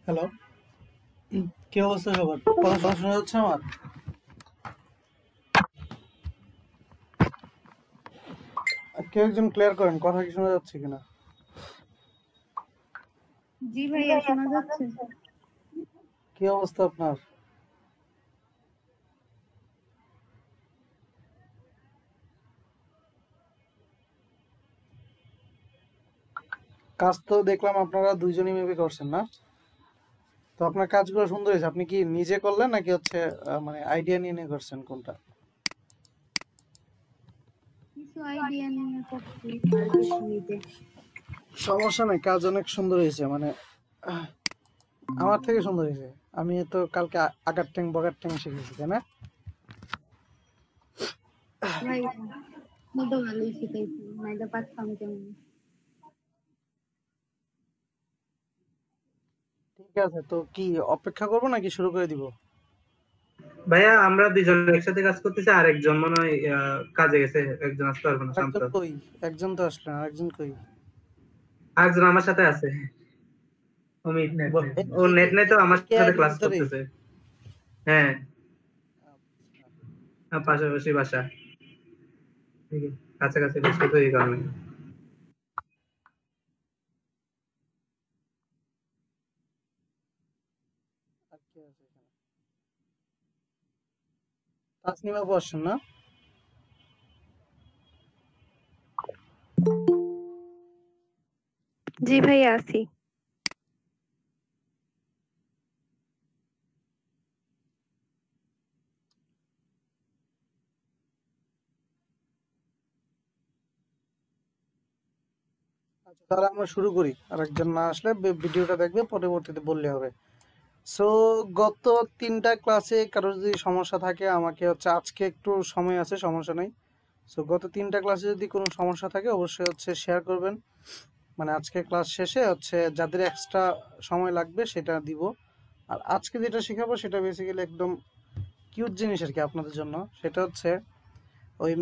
Hello, কি অবস্থা সবার? কথা শোনা যাচ্ছে আমার? কেউ একজন ক্লিয়ার করেন, কথা কি শোনা যাচ্ছে কিনা? জি ভাইয়া শোনা যাচ্ছে। কি অবস্থা আপনার? কাজ তো দেখলাম আপনারা দুইজনই মেবি করছেন না? তো আপনার কাজগুলো সুন্দর হয়েছে। আপনি কি নিজে করলেন নাকি হচ্ছে মানে আইডিয়া নিয়ে নিয়ে করছেন কোনটা? কিছু আইডিয়া নিয়ে করছি আর কিছু নিজে। সমস্যা নাই, কাজ অনেক সুন্দর হয়েছে। মানে আহ, আমার থেকে সুন্দর হয়েছে। আমি তো কালকে আগার ট্যাং বগার ট্যাং শিখেছি, তাই না? ভাই আপনি তো ভালোই শিখাইছেন, নাইলে পারতাম কেমন। ঠিক আছে, তো কি অপেক্ষা করবো নাকি শুরু করে দিব? ভাইয়া আমরা দুইজন একসাথে কাজ করতেছি, আর একজন মনে হয় কাজে গেছে, একজন আসতে পারবে না, শান্ত। একজন কই? একজন তো আসলেন, আরেকজন কই? আরেকজন আমার সাথে আছে, অমিত। ও নেট নাই তো আমার একই সাথে আইডির ক্লাস ভিতরে? করতেছে। হ্যাঁ, পাশাপাশি বাসা, ঠিক আছে, কাছাকাছি বাসা তো এই কারণে। আর কে আছে এখানে? তাসনিমা আপু আসছেন না? জি ভাইয়া আছি। আচ্ছা, তাহলে আমরা শুরু করি। আর একজন না আসলে ভিডিওটা দেখবে, পরবর্তীতে বললে হবে। সো গত তিনটা ক্লাসে কারোর যদি সমস্যা থাকে আমাকে হচ্ছে, আজকে একটু সময় আছে, সমস্যা নাই। সো গত তিনটা ক্লাসে যদি কোনো সমস্যা থাকে অবশ্যই হচ্ছে শেয়ার করবেন। মানে আজকে ক্লাস শেষে হচ্ছে যাদের এক্সট্রা সময় লাগবে সেটা দিব। আর আজকে যেটা শেখাবো সেটা বেসিক্যালি একদম কিউট জিনিস আর কি আপনাদের জন্য। সেটা হচ্ছে ওই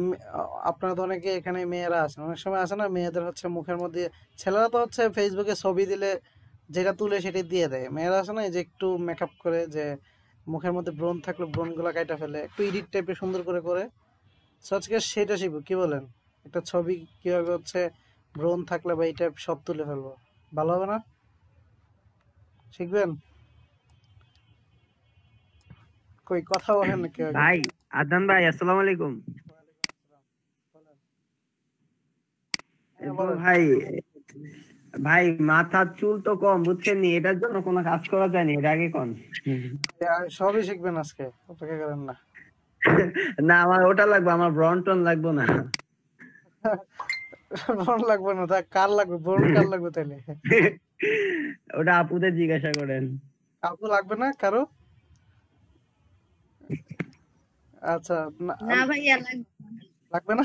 আপনারা তো অনেকে এখানে মেয়েরা আছেন, অনেক সময় আছে না মেয়েদের হচ্ছে মুখের মধ্যে, ছেলেরা তো হচ্ছে ফেসবুকে ছবি দিলে যেটা তুলে সেটাই দিয়ে দেয়, মেয়েরা আছে না এই যে একটু মেকআপ করে, যে মুখের মধ্যে ব্রণ থাকলে ব্রণ গুলা কাটা ফেলে, একটু এডিট টাইপের সুন্দর করে করে। So আজকে সেটা শিখবো, কি বলেন? একটা ছবি কিভাবে হচ্ছে ব্রণ থাকলে বা এই টাইপ সব তুলে ফেলবো, ভালো হবে না? শিখবেন? কই কথা বলেন না কেউ আগে? ভাই, আদনান ভাই, আসসালামু আলাইকুম। ওয়ালাইকুম আসসালাম। বলেন। এই হ্যাঁ তো বলেন। ভাই, ভাই মাথার চুল তো কম বুঝছেন নি, এটার জন্য কোনো কাজ করা যায়নি, এটা আগে কোন। সবই শিখবেন আজকে, অপেক্ষা করেন না। না, আমার ওটা লাগবে, আমার ব্রন টন লাগবে না। ব্রণ লাগবে না, তা কার লাগবে? ব্রণ কার লাগবে তাইলে? ওটা আপুদের জিজ্ঞাসা করেন। কাকু লাগবে না কারো? আচ্ছা। না না ভাইয়া লাগবে না।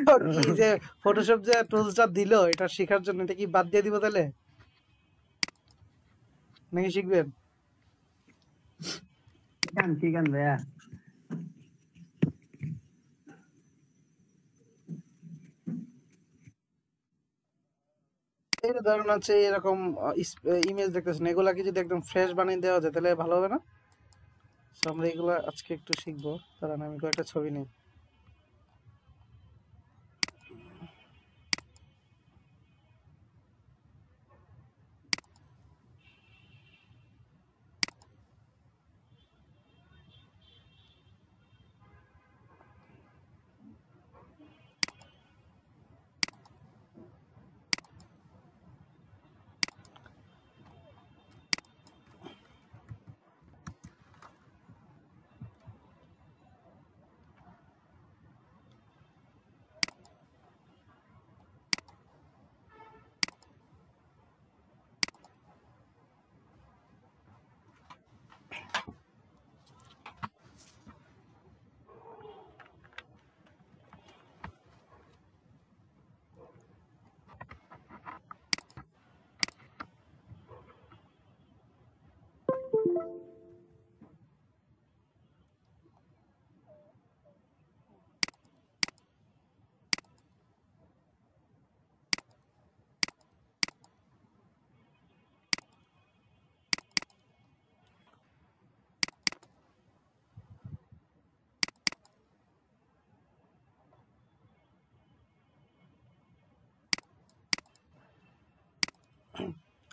তো কি যে ফটোশপ যে টুলসটা দিলো এটা শেখার জন্য, এটা কি বাদ দিয়ে দিব তাহলে নাকি শিখবেন? ঠিক আছে ভাইয়া। এই যে ধরুন হচ্ছে এরকম ইমেজ দেখতেছেন, এগুলা কি যদি একদম ফ্রেশ বানিয়ে দেওয়া যায় তাহলে ভালো হবে না? তো আমরা এগুলা আজকে একটু শিখবো। দাঁড়ান আমি কয়েকটা ছবি নিই।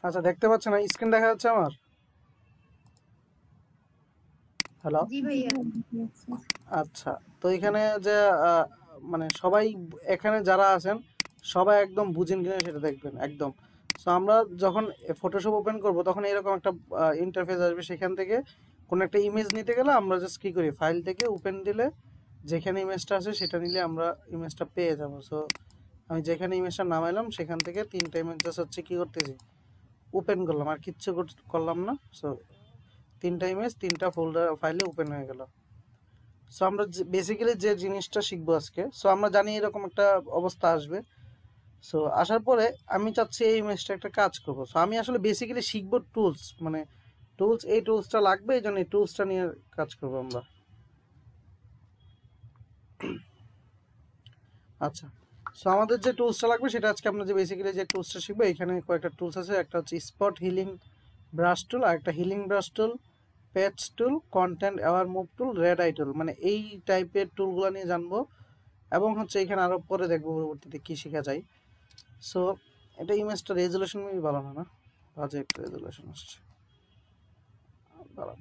আচ্ছা, দেখতে পাচ্ছেন না? স্ক্রিন দেখা যাচ্ছে আমার? হ্যালো? জি ভাইয়া। আচ্ছা, তো এখানে যে মানে সবাই এখানে যারা আছেন সবাই একদম বুঝেন কিনা সেটা দেখবেন একদম। সো আমরা যখন ফটোশপ ওপেন করব তখন এরকম একটা ইন্টারফেস আসবে, সেখান থেকে কোনো একটা ইমেজ নিতে গেলে আমরা জাস্ট কি করি, ফাইল থেকে ওপেন দিলে যেখানে ইমেজটা আছে সেটা নিলে আমরা ইমেজটা পেয়ে যাবো। সো আমি যেখানে ইমেজটা নামাইলাম সেখান থেকে 3টা ইমেজ জাস্ট হচ্ছে কি করতেছি, ওপেন করলাম, আর কিচ্ছু করলাম না। সো 3টা ইমেজ 3টা ফোল্ডার ফাইলে ওপেন হয়ে গেল। সো আমরা বেসিক্যালি যে জিনিসটা শিখবো আজকে, সো আমরা জানি এরকম একটা অবস্থা আসবে। সো আসার পরে আমি চাচ্ছি এই ইমেজটা একটা কাজ করবো। সো আমি আসলে বেসিক্যালি শিখবো টুলস, মানে টুলস, এই টুলসটা লাগবে, এই জন্য এই টুলসটা নিয়ে কাজ করবো আমরা। আচ্ছা, সো আমাদের যে টুলসটা লাগবে সেটা আজকে আমরা যে বেসিক্যালি যে টুলসটা শিখবো, এখানে কয়েকটা টুলস আছে। একটা হচ্ছে স্পট হিলিং ব্রাশ টুল, আর একটা healing brush tool, patch tool, content aware move tool, red eye tool, মানে এই টাইপের টুলগুলো নিয়ে জানবো। এবং হচ্ছে এখানে আরো পরে দেখবো পরবর্তীতে কি শেখা যায়। সো এটা ইমেজটা রেজুলেশন ভালো না, বাজে একটা রেজুলেশন আসছে, দাঁড়ান।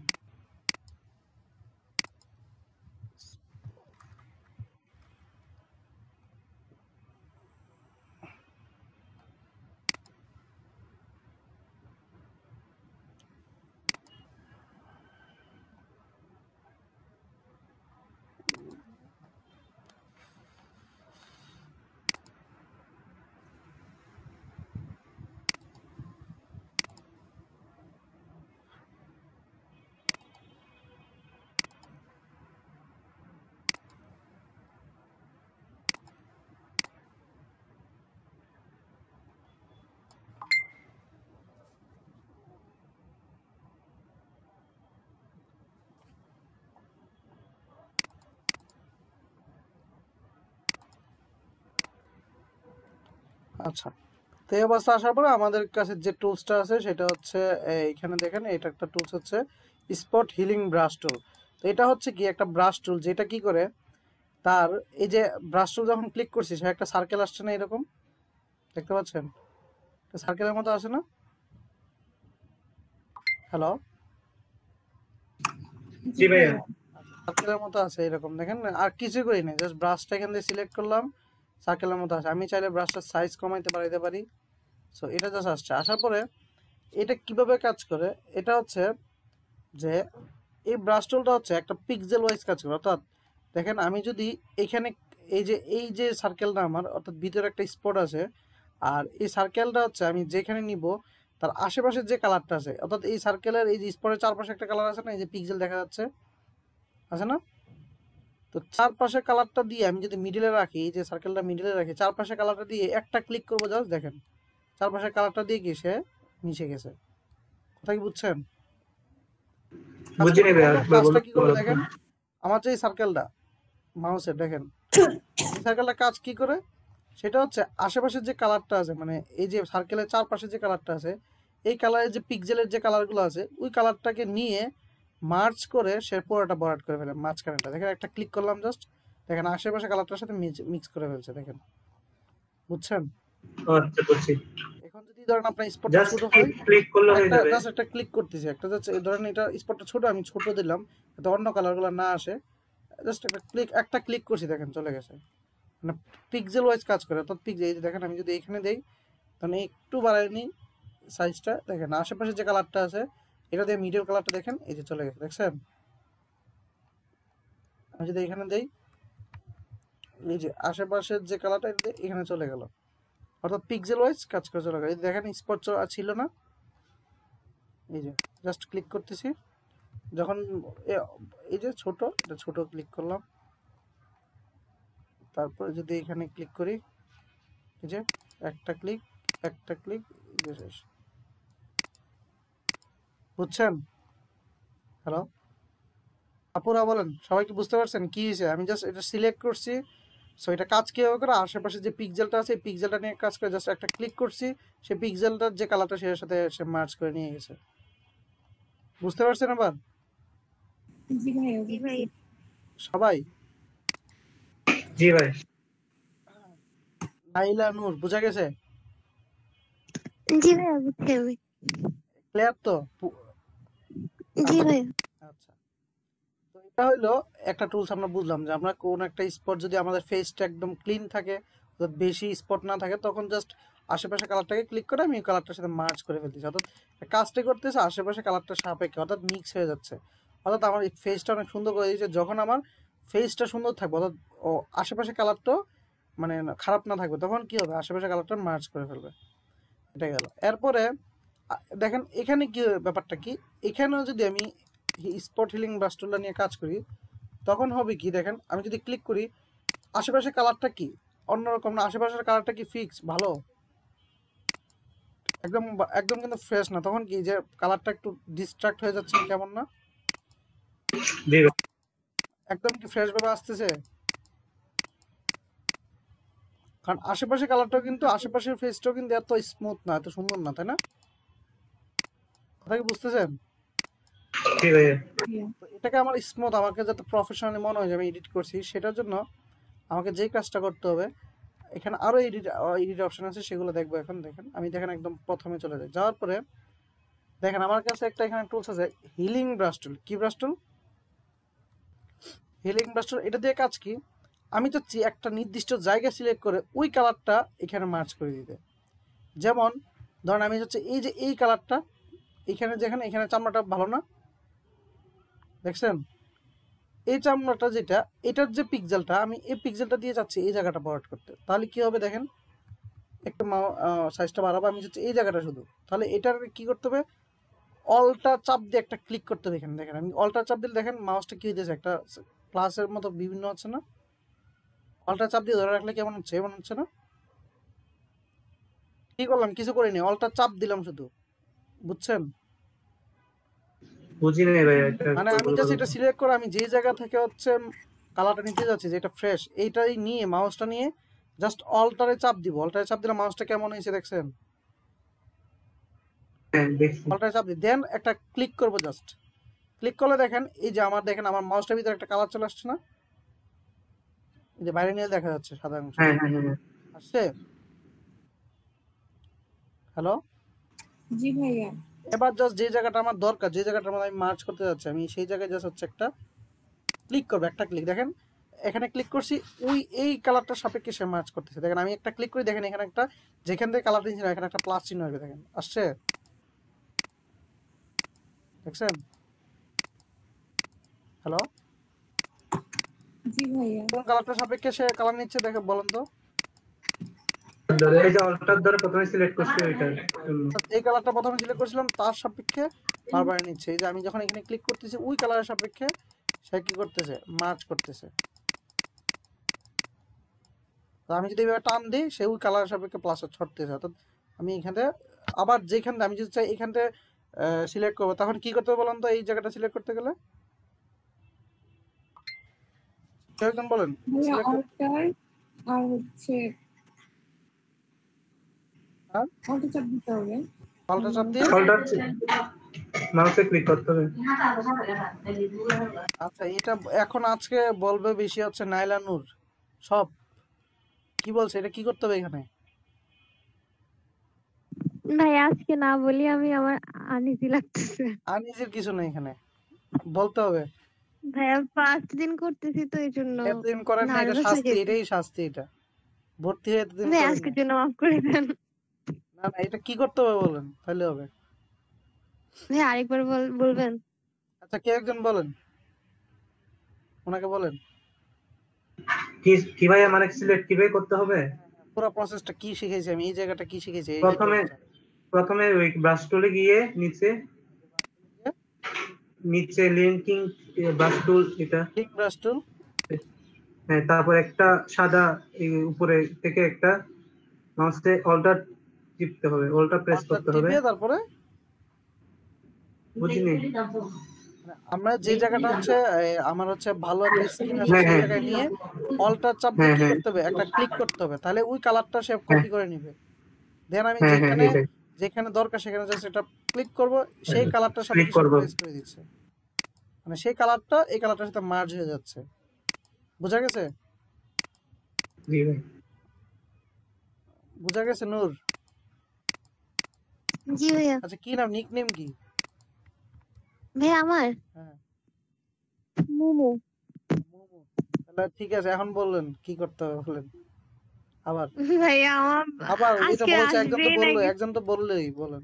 আচ্ছা, তো এই অবস্থা আসার পরে আমাদের কাছে যে টুলসটা আছে সেটা হচ্ছে এইখানে দেখেন, এটা একটা টুলস হচ্ছে স্পট হিলিং ব্রাশ টুল। তো এটা হচ্ছে কি একটা ব্রাশ টুল, যেটা কি করে, তার এই যে ব্রাশ টুল যখন ক্লিক করছি সে একটা সার্কেল আসছে না, এরকম দেখতে পাচ্ছেন, সার্কেলের মতো আসে না? হ্যালো? জি ভাইয়া। সার্কেলের মতো আছে এরকম, দেখেন, আর কিছু করি না, জাস্ট ব্রাশটা এখান থেকে সিলেক্ট করলাম, সার্কেলের মতো আছে। আমি চাইলে ব্রাশটার সাইজ কমাইতে বাড়াইতে পারি। সো এটা জাস্ট আসছে। আসার পরে এটা কিভাবে কাজ করে, এটা হচ্ছে যে এই ব্রাশ টুলটা হচ্ছে একটা পিক্সেল ওয়াইজ কাজ করে। অর্থাৎ দেখেন, আমি যদি এখানে এই যে সার্কেলটা আমার, অর্থাৎ ভিতরে একটা স্পট আছে, আর এই সার্কেলটা হচ্ছে আমি যেখানে নিব তার আশেপাশের যে কালারটা আছে, অর্থাৎ এই সার্কেলের এই যে স্পটের চারপাশে একটা কালার আছে না, এই যে পিক্সেল দেখা যাচ্ছে, আছে না? তো চারপাশে কালারটা দিয়ে আমি যদি মিডিলে রাখি, এই যে সার্কেলটা মিডিলে রাখি, চারপাশে কালারটা দিয়ে একটা ক্লিক করবো, জাস্ট দেখেন চারপাশে কালারটা দিয়ে কি সে মিশে গেছে। কথা কি বুঝছেন? বুঝি নাই ভাইয়া, কাজটা কি করবে দেখেন, আমার যে সার্কেলটা মাউসের দেখেন, এই সার্কেলটা কাজ কি করে, সেটা হচ্ছে আশেপাশের যে কালারটা আছে, মানে এই যে সার্কেলের চারপাশে যে কালারটা আছে, এই কালারের যে পিক্সেলের যে কালারগুলো আছে ওই কালারটাকে নিয়ে মার্চ করে সে পুরোটা ভরাট করে ফেলে। মাঝখানেটা দেখেন, একটা ক্লিক করলাম জাস্ট, দেখেন আশেপাশে কালারটার সাথে মিক্স করে ফেলছে, দেখেন, বুঝছেন? আচ্ছা বুঝছি। এখন যদি ধরেন আপনার স্পটটা জাস্ট ছোট হয়, ক্লিক করলে হয়ে একটা যাবে। জাস্ট একটা ক্লিক করতেছি, একটা জাস্ট ধরেন এটা স্পটটা ছোট, আমি ছোট দিলাম যাতে অন্য কালারগুলো না আসে, জাস্ট একটা ক্লিক করছি, দেখেন চলে গেছে। মানে পিক্সেল ওয়াইজ কাজ করে, অর্থাৎ পিক্সেল, এই যে দেখেন আমি যদি এখানে দেই তাহলে একটু বাড়াই নিই সাইজটা, দেখেন আশেপাশে যে কালারটা আছে এটা দিয়ে মিডিয়াম কালারটা দেখেন, এই যে চলে গেছে, দেখছেন? আমি যদি এখানে দেই, এই যে আশেপাশের যে কালারটা এটা দিয়ে এখানে চলে গেল, অর্থাৎ পিক্সেল ওয়াইজ কাজ করে চলে গেল। এই যে দেখেন স্পট ছিল না, এই যে জাস্ট ক্লিক করতেছি, যখন এই যে ছোট, এটা ছোট ক্লিক করলাম, তারপরে যদি এখানে ক্লিক করি, এই যে একটা ক্লিক, এই যে শেষ। বুঝছেন? হ্যালো আপুরা, বলেন সবাই কি বুঝতে পারছেন কি হয়েছে? আমি জাস্ট এটা সিলেক্ট করছি, সো এটা কাজ কিভাবে করে, আশেপাশে যে পিক্সেলটা আছে এই পিক্সেলটা নিয়ে কাজ করে, জাস্ট একটা ক্লিক করছি, সেই পিক্সেলটার যে কালারটা সেটার সাথে সে মার্চ করে নিয়ে গেছে। বুঝতে পারছেন আবার জি ভাইয়া। জি ভাই। সবাই? জি ভাই। নাইলা নূর, বোঝা গেছে? জি ভাইয়া বুঝছি আমি। ক্লিয়ার তো? জি ভাই। আচ্ছা, তো এটা হইলো একটা টুলস। আমরা বুঝলাম যে আমরা কোন একটা স্পট যদি আমাদের ফেসটা একদম ক্লিন থাকে, অর্থাৎ বেশি স্পট না থাকে, তখন জাস্ট আশেপাশে কালারটাকে ক্লিক করে আমি কালারটার সাথে মার্চ করে ফেলতেছি, অর্থাৎ কাজটা করতেছে আশেপাশে কালারটা সাপেক্ষে, অর্থাৎ মিক্স হয়ে যাচ্ছে, অর্থাৎ আমার ফেসটা অনেক সুন্দর করে দিয়েছে। যখন আমার ফেসটা সুন্দর থাকবে, অর্থাৎ আশেপাশে কালারটাও মানে খারাপ না থাকবে, তখন কি হবে, আশেপাশে কালারটা মার্চ করে ফেলবে। এটা গেল। এরপরে দেখেন এখানে কি ব্যাপারটা কি, এখানেও যদি আমি স্পট হিলিং ব্রাশ টুলটা নিয়ে কাজ করি, তখন হবে কি দেখেন, আমি যদি ক্লিক করি আশেপাশে কালারটা কি অন্যরকম না, আশেপাশের কালারটা কি ফিক্স ভালো, একদম একদম কিন্তু ফ্রেশ না, তখন কি যে কালারটা একটু ডিস্ট্রাক্ট হয়ে যাচ্ছে না, কেমন না? জি ভাই। একদম কি ফ্রেশ ভাবে আসতেছে? কারণ আশেপাশে কালারটাও কিন্তু, আশেপাশের ফেসটাও কিন্তু এত স্মুথ না, এত সুন্দর না, তাই না? কথা কি বুঝতেছেন? জি ভাইয়া। তো এটাকে আমার স্মুথ, আমাকে যাতে প্রফেশনালি মনে হয় যে আমি এডিট করছি, সেটার জন্য আমাকে যেই কাজটা করতে হবে, এখানে আরো এডিট এডিট অপশন আছে, সেগুলো দেখবো এখন। দেখেন আমি দেখেন একদম প্রথমে চলে যাই, যাওয়ার পরে দেখেন আমার কাছে একটা এখানে টুলস আছে, হিলিং ব্রাশ টুল। কি brush tool? Healing brush tool. এটা দিয়ে কাজ কি, আমি চাচ্ছি একটা নির্দিষ্ট জায়গা সিলেক্ট করে ওই কালারটা এখানে মার্চ করে দিতে। যেমন ধরেন আমি চাচ্ছি এই যে এই কালারটা এখানে, যেখানে এখানে চামড়াটা ভালো না, দেখছেন এই চামড়াটা যেটা, এটার যে পিক্সেলটা, আমি এই পিক্সেলটা দিয়ে চাচ্ছি এই জায়গাটা বরাট করতে। তাহলে কি হবে দেখেন, একটু সাইজটা বাড়াবো, আমি চাচ্ছি এই জায়গাটা শুধু। তাহলে এটার কি করতে হবে, অলটা চাপ দিয়ে একটা ক্লিক করতে হবে। দেখেন দেখেন আমি অলটা চাপ দিলে দেখেন মাউসটা কি হইতেছে, একটা প্লাসের মতো বিভিন্ন হচ্ছে না? অলটা চাপ দিয়ে ধরে রাখলে কেমন হচ্ছে, এমন হচ্ছে না? কি করলাম, কিছু করিনি, অলটা চাপ দিলাম শুধু, বুঝছেন? বুঝি নাই ভাইয়া, এটা মানে আমি একটু জাস্ট বলুন এটা তো। সিলেক্ট করে আমি যেই জায়গা থেকে হচ্ছে কালারটা নিতে যাচ্ছি, যেটা ফ্রেশ, এইটাই নিয়ে মাউসটা নিয়ে জাস্ট অল্টারে চাপ দিব। অল্টারে চাপ দিলে মাউসটা কেমন হয়েছে দেখছেন? হ্যাঁ দেখছি। অল্টারে চাপ দিই, দেন একটা ক্লিক করবো, জাস্ট ক্লিক করলে দেখেন এই যে আমার, দেখেন আমার মাউসটার ভিতরে একটা কালার চলে আসছে না, এই যে বাইরে নিয়ে দেখা যাচ্ছে সাদা অংশ হ্যাঁ হ্যাঁ হ্যাঁ। আসছে। হ্যালো? জি ভাইয়া। এবার জাস্ট যে জায়গাটা আমার দরকার, যে জায়গাটার মধ্যে আমি মার্চ করতে যাচ্ছি, আমি সেই জায়গায় জাস্ট হচ্ছে একটা ক্লিক করবো, একটা ক্লিক। দেখেন এখানে ক্লিক করছি, ওই এই কালারটার সাপেক্ষে সে মার্চ করতেছে। দেখেন আমি একটা ক্লিক করি, দেখেন এখানে একটা, যেখান থেকে কালার নিয়েছিল এখানে একটা প্লাস চিহ্ন আসবে, দেখেন আসছে, দেখছেন? হ্যালো? জি ভাইয়া। কোন কালারটার সাপেক্ষে সে কালার নিচ্ছে দেখে বলেন তো? এই যে অল্টার দ্বারা প্রথমে সিলেক্ট করছি ওইটা। এই কালারটা প্রথমে সিলেক্ট করেছিলাম, তার সাপেক্ষে বারবার নিচ্ছে। এই যে আমি যখন এখানে ক্লিক করতেছি ওই কালারের সাপেক্ষে সে কি করতেছে, মার্চ করতেছে। তো আমি যদি এভাবে টান দিই, সে ওই কালারের সাপেক্ষে প্লাস ছড়তেছে। অর্থাৎ আমি এখানে আবার যেখানে আমি যদি চাই এখানটা সিলেক্ট করবো, তখন কি করতে হবে বলেন তো? এই জায়গাটা সিলেক্ট করতে গেলে কেউ একজন বলেন ভাইয়া সিলেক্ট। অল্টার আর হচ্ছে হ্যাঁ, অল্টো চাপ দিতে হবে। পাল্টা চাপ দিয়ে। অল্টার মাউসে ক্লিক করতে হবে। আচ্ছা, এটা এখন আজকে বলবে বেশি হচ্ছে নাইলা নূর সব। কি বলছে, এটা কি করতে হবে এখানে? ভাই আজকে না বলি আমি, আমার আনইজি লাগতেছে। আর নিজের কিছু নেই এখানে, বলতে হবে। ভাইয়া ফার্স্ট দিন করতেছি তো এই জন্য এতদিন করেন না, এটা নার্ভাস হয়ে শাস্তি, গেছি। এটাই শাস্তি। এটা ভর্তি হয়ে এতদিন ভাই করেন আজকের না। জন্য মাফ করে দেন। না না, এটা কি করতে হবে বলেন, তাহলে হবে। ভাই আরেকবার বলবেন। আচ্ছা, কেউ একজন বলেন, ওনাকে বলেন কি কি ভাইয়া, মানে সিলেক্ট কিভাবে করতে হবে? পুরো প্রসেসটা কি শিখেছি আমি, এই জায়গাটা কি শিখেছি, এই প্রথমে জিনিসটা। প্রথমে ওই ব্রাশ টুলে গিয়ে নিচে, নিচে লিঙ্কিং ব্রাশ টুল এটা। লিঙ্ক ব্রাশ টুল। হ্যাঁ, তারপর একটা সাদা এই উপরে থেকে একটা মাউসে অল্টার টিপতে হবে, অল্টার প্রেস অল্টার করতে হবে। টিপে তারপরে বুঝিনি। আমরা যে জায়গাটা হচ্ছে আমার হচ্ছে ভালো একটা স্ক্রিন আছে, হ্যাঁ সেই হ্যাঁ জায়গায় নিয়ে অল্টার চাপ দিয়ে হ্যাঁ কি হ্যাঁ করতে হবে, একটা ক্লিক করতে হবে, তাহলে ওই কালারটা সে হ্যাঁ কপি করে নিবে। দেন আমি হ্যাঁ হ্যাঁ যেখানে এটাই যেখানে দরকার সেখানে জাস্ট এটা ক্লিক করব, সেই কালারটার সাথে ক্লিক কি সে করবো। প্লেস করে দিচ্ছে, মানে সেই কালারটা এই কালারটার সাথে মার্জ হয়ে যাচ্ছে। বুঝা গেছে? জি ভাই। বুঝা গেছে নূর? জি ভাইয়া। আচ্ছা কি নাম, নিক নেম কি? ভাইয়া আমার হ্যাঁ, মোমো। মোমো। তাহলে ঠিক আছে, এখন বললেন কি করতে হবে বলেন আবার। ভাইয়া আমার আবার এটা আজকে বলছে, একজন তো আসবেই বললো, নাকি? একজন তো বললেই বলেন।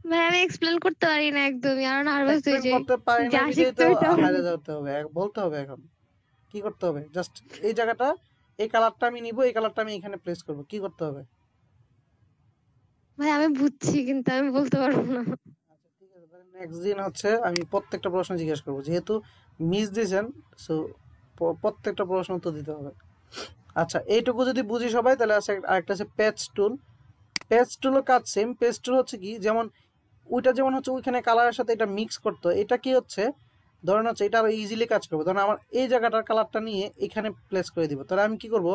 ভাই আমি এক্সপ্লেন করতে পারি না একদমই, আরো নার্ভাস হয়ে এক্সপ্লেন যাই। করতে পারি না যা বিধাই শিখতে তো হইতে হবে। হারে যেতে হবে, বলতে হবে এখন কি করতে হবে। জাস্ট এই জায়গাটা, এই কালারটা আমি নিব, এই কালারটা আমি এখানে প্লেস করব, কি করতে হবে? ভাই আমি বুঝছি কিন্তু আমি বলতে পারবো না। আচ্ছা ঠিক আছে, তাহলে নেক্সট দিন হচ্ছে আমি প্রত্যেকটা প্রশ্ন জিজ্ঞেস করবো, যেহেতু মিস দিয়েছেন, সো প্রত্যেকটা প্রশ্ন উত্তর দিতে হবে। আচ্ছা এইটুকু যদি বুঝি সবাই, তাহলে আছে আরেকটা আছে পেজ টুল। পেজ টুলও কাজ সেম। পেজ টুল হচ্ছে কি, যেমন ওইটা যেমন হচ্ছে ওইখানে কালারের সাথে এটা মিক্স করতে, এটা কি হচ্ছে, ধরেন হচ্ছে এটা আরো ইজিলি কাজ করবে। ধরেন আমার এই জায়গাটার কালারটা নিয়ে এখানে প্লেস করে দিব, তাহলে আমি কি করব,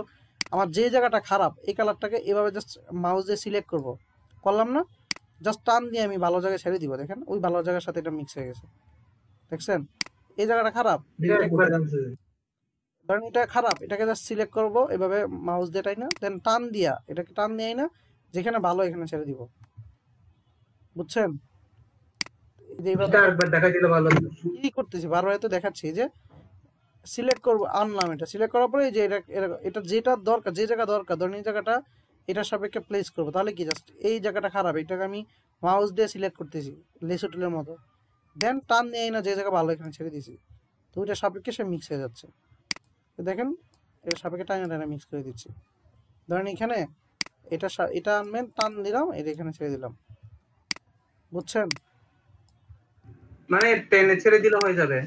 আমার যে জায়গাটা খারাপ এই কালারটাকে এভাবে জাস্ট মাউস দিয়ে সিলেক্ট করব, করলাম না, জাস্ট টান দিয়ে আমি ভালো জায়গায় ছেড়ে দিব, দেখেন ওই ভালো জায়গার সাথে এটা মিক্স হয়ে গেছে, দেখছেন? এই জায়গাটা খারাপ, এটা একবার জানছে। ধরেন এটা খারাপ, এটাকে জাস্ট সিলেক্ট করব এভাবে মাউস দিয়ে, তাই না, দেন টান দিয়া, এটাকে টান দিয়েই না, যেখানে ভালো এখানে ছেড়ে দিব, বুঝছেন? এই যে এইভাবে এটা একবার দেখা দিলে ভালো হতো। কি করতেছি, বারবার তো দেখাচ্ছি যে সিলেক্ট করবো, আনলাম, এটা সিলেক্ট করার পরে এই যে এটা এটা যেটা দরকার, যে জায়গা দরকার, ধরেন এই জায়গাটা এটার সাপেক্ষে প্লেস করবো, তাহলে কি জাস্ট এই জায়গাটা খারাপ, এটাকে আমি মাউস দিয়ে সিলেক্ট করতেছি লেসো টুলের মতো, দেন টান নিয়ে না যে জায়গা ভালো এখানে ছেড়ে দিছি, তো ওইটার সাপেক্ষে সে মিক্স হয়ে যাচ্ছে। তো দেখেন এর সাপেক্ষে টাইনা টাইনা মিক্স করে দিচ্ছি। ধরেন এখানে এটা এটা আনবেন, টান দিলাম, এটা এখানে ছেড়ে দিলাম, বুঝছেন? মানে টেনে ছেড়ে দিলে হয়ে যাবে।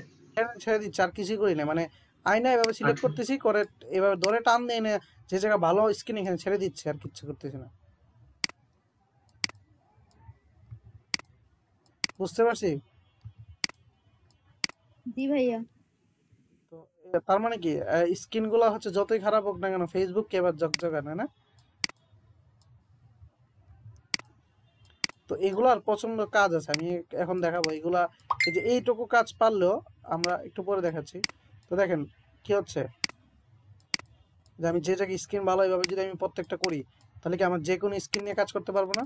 ছেড়ে দিচ্ছি, আর কিছুই করি না, মানে আয়না এভাবে সিলেক্ট আচ্ছা, করতেছি, করে এভাবে ধরে টান দিয়ে এনে যে জায়গা ভালো স্কিন এখানে ছেড়ে দিচ্ছে, আর কিচ্ছু করতেছি না, বুঝতে পারছি? জি ভাইয়া। তো তার মানে কি, স্কিন গুলা হচ্ছে যতই খারাপ হোক না কেন, ফেসবুক কে এবার জগজগা না, না? তো এগুলার প্রচন্ড কাজ আছে, আমি এখন দেখাবো এগুলা। এই যে এইটুকু কাজ পারলেও আমরা একটু পরে দেখাচ্ছি। তো দেখেন কি হচ্ছে, যে আমি যে জায়গায় স্কিন ভালো, এইভাবে যদি আমি প্রত্যেকটা করি, তাহলে কি আমার যে কোনো স্কিন নিয়ে কাজ করতে পারবো না?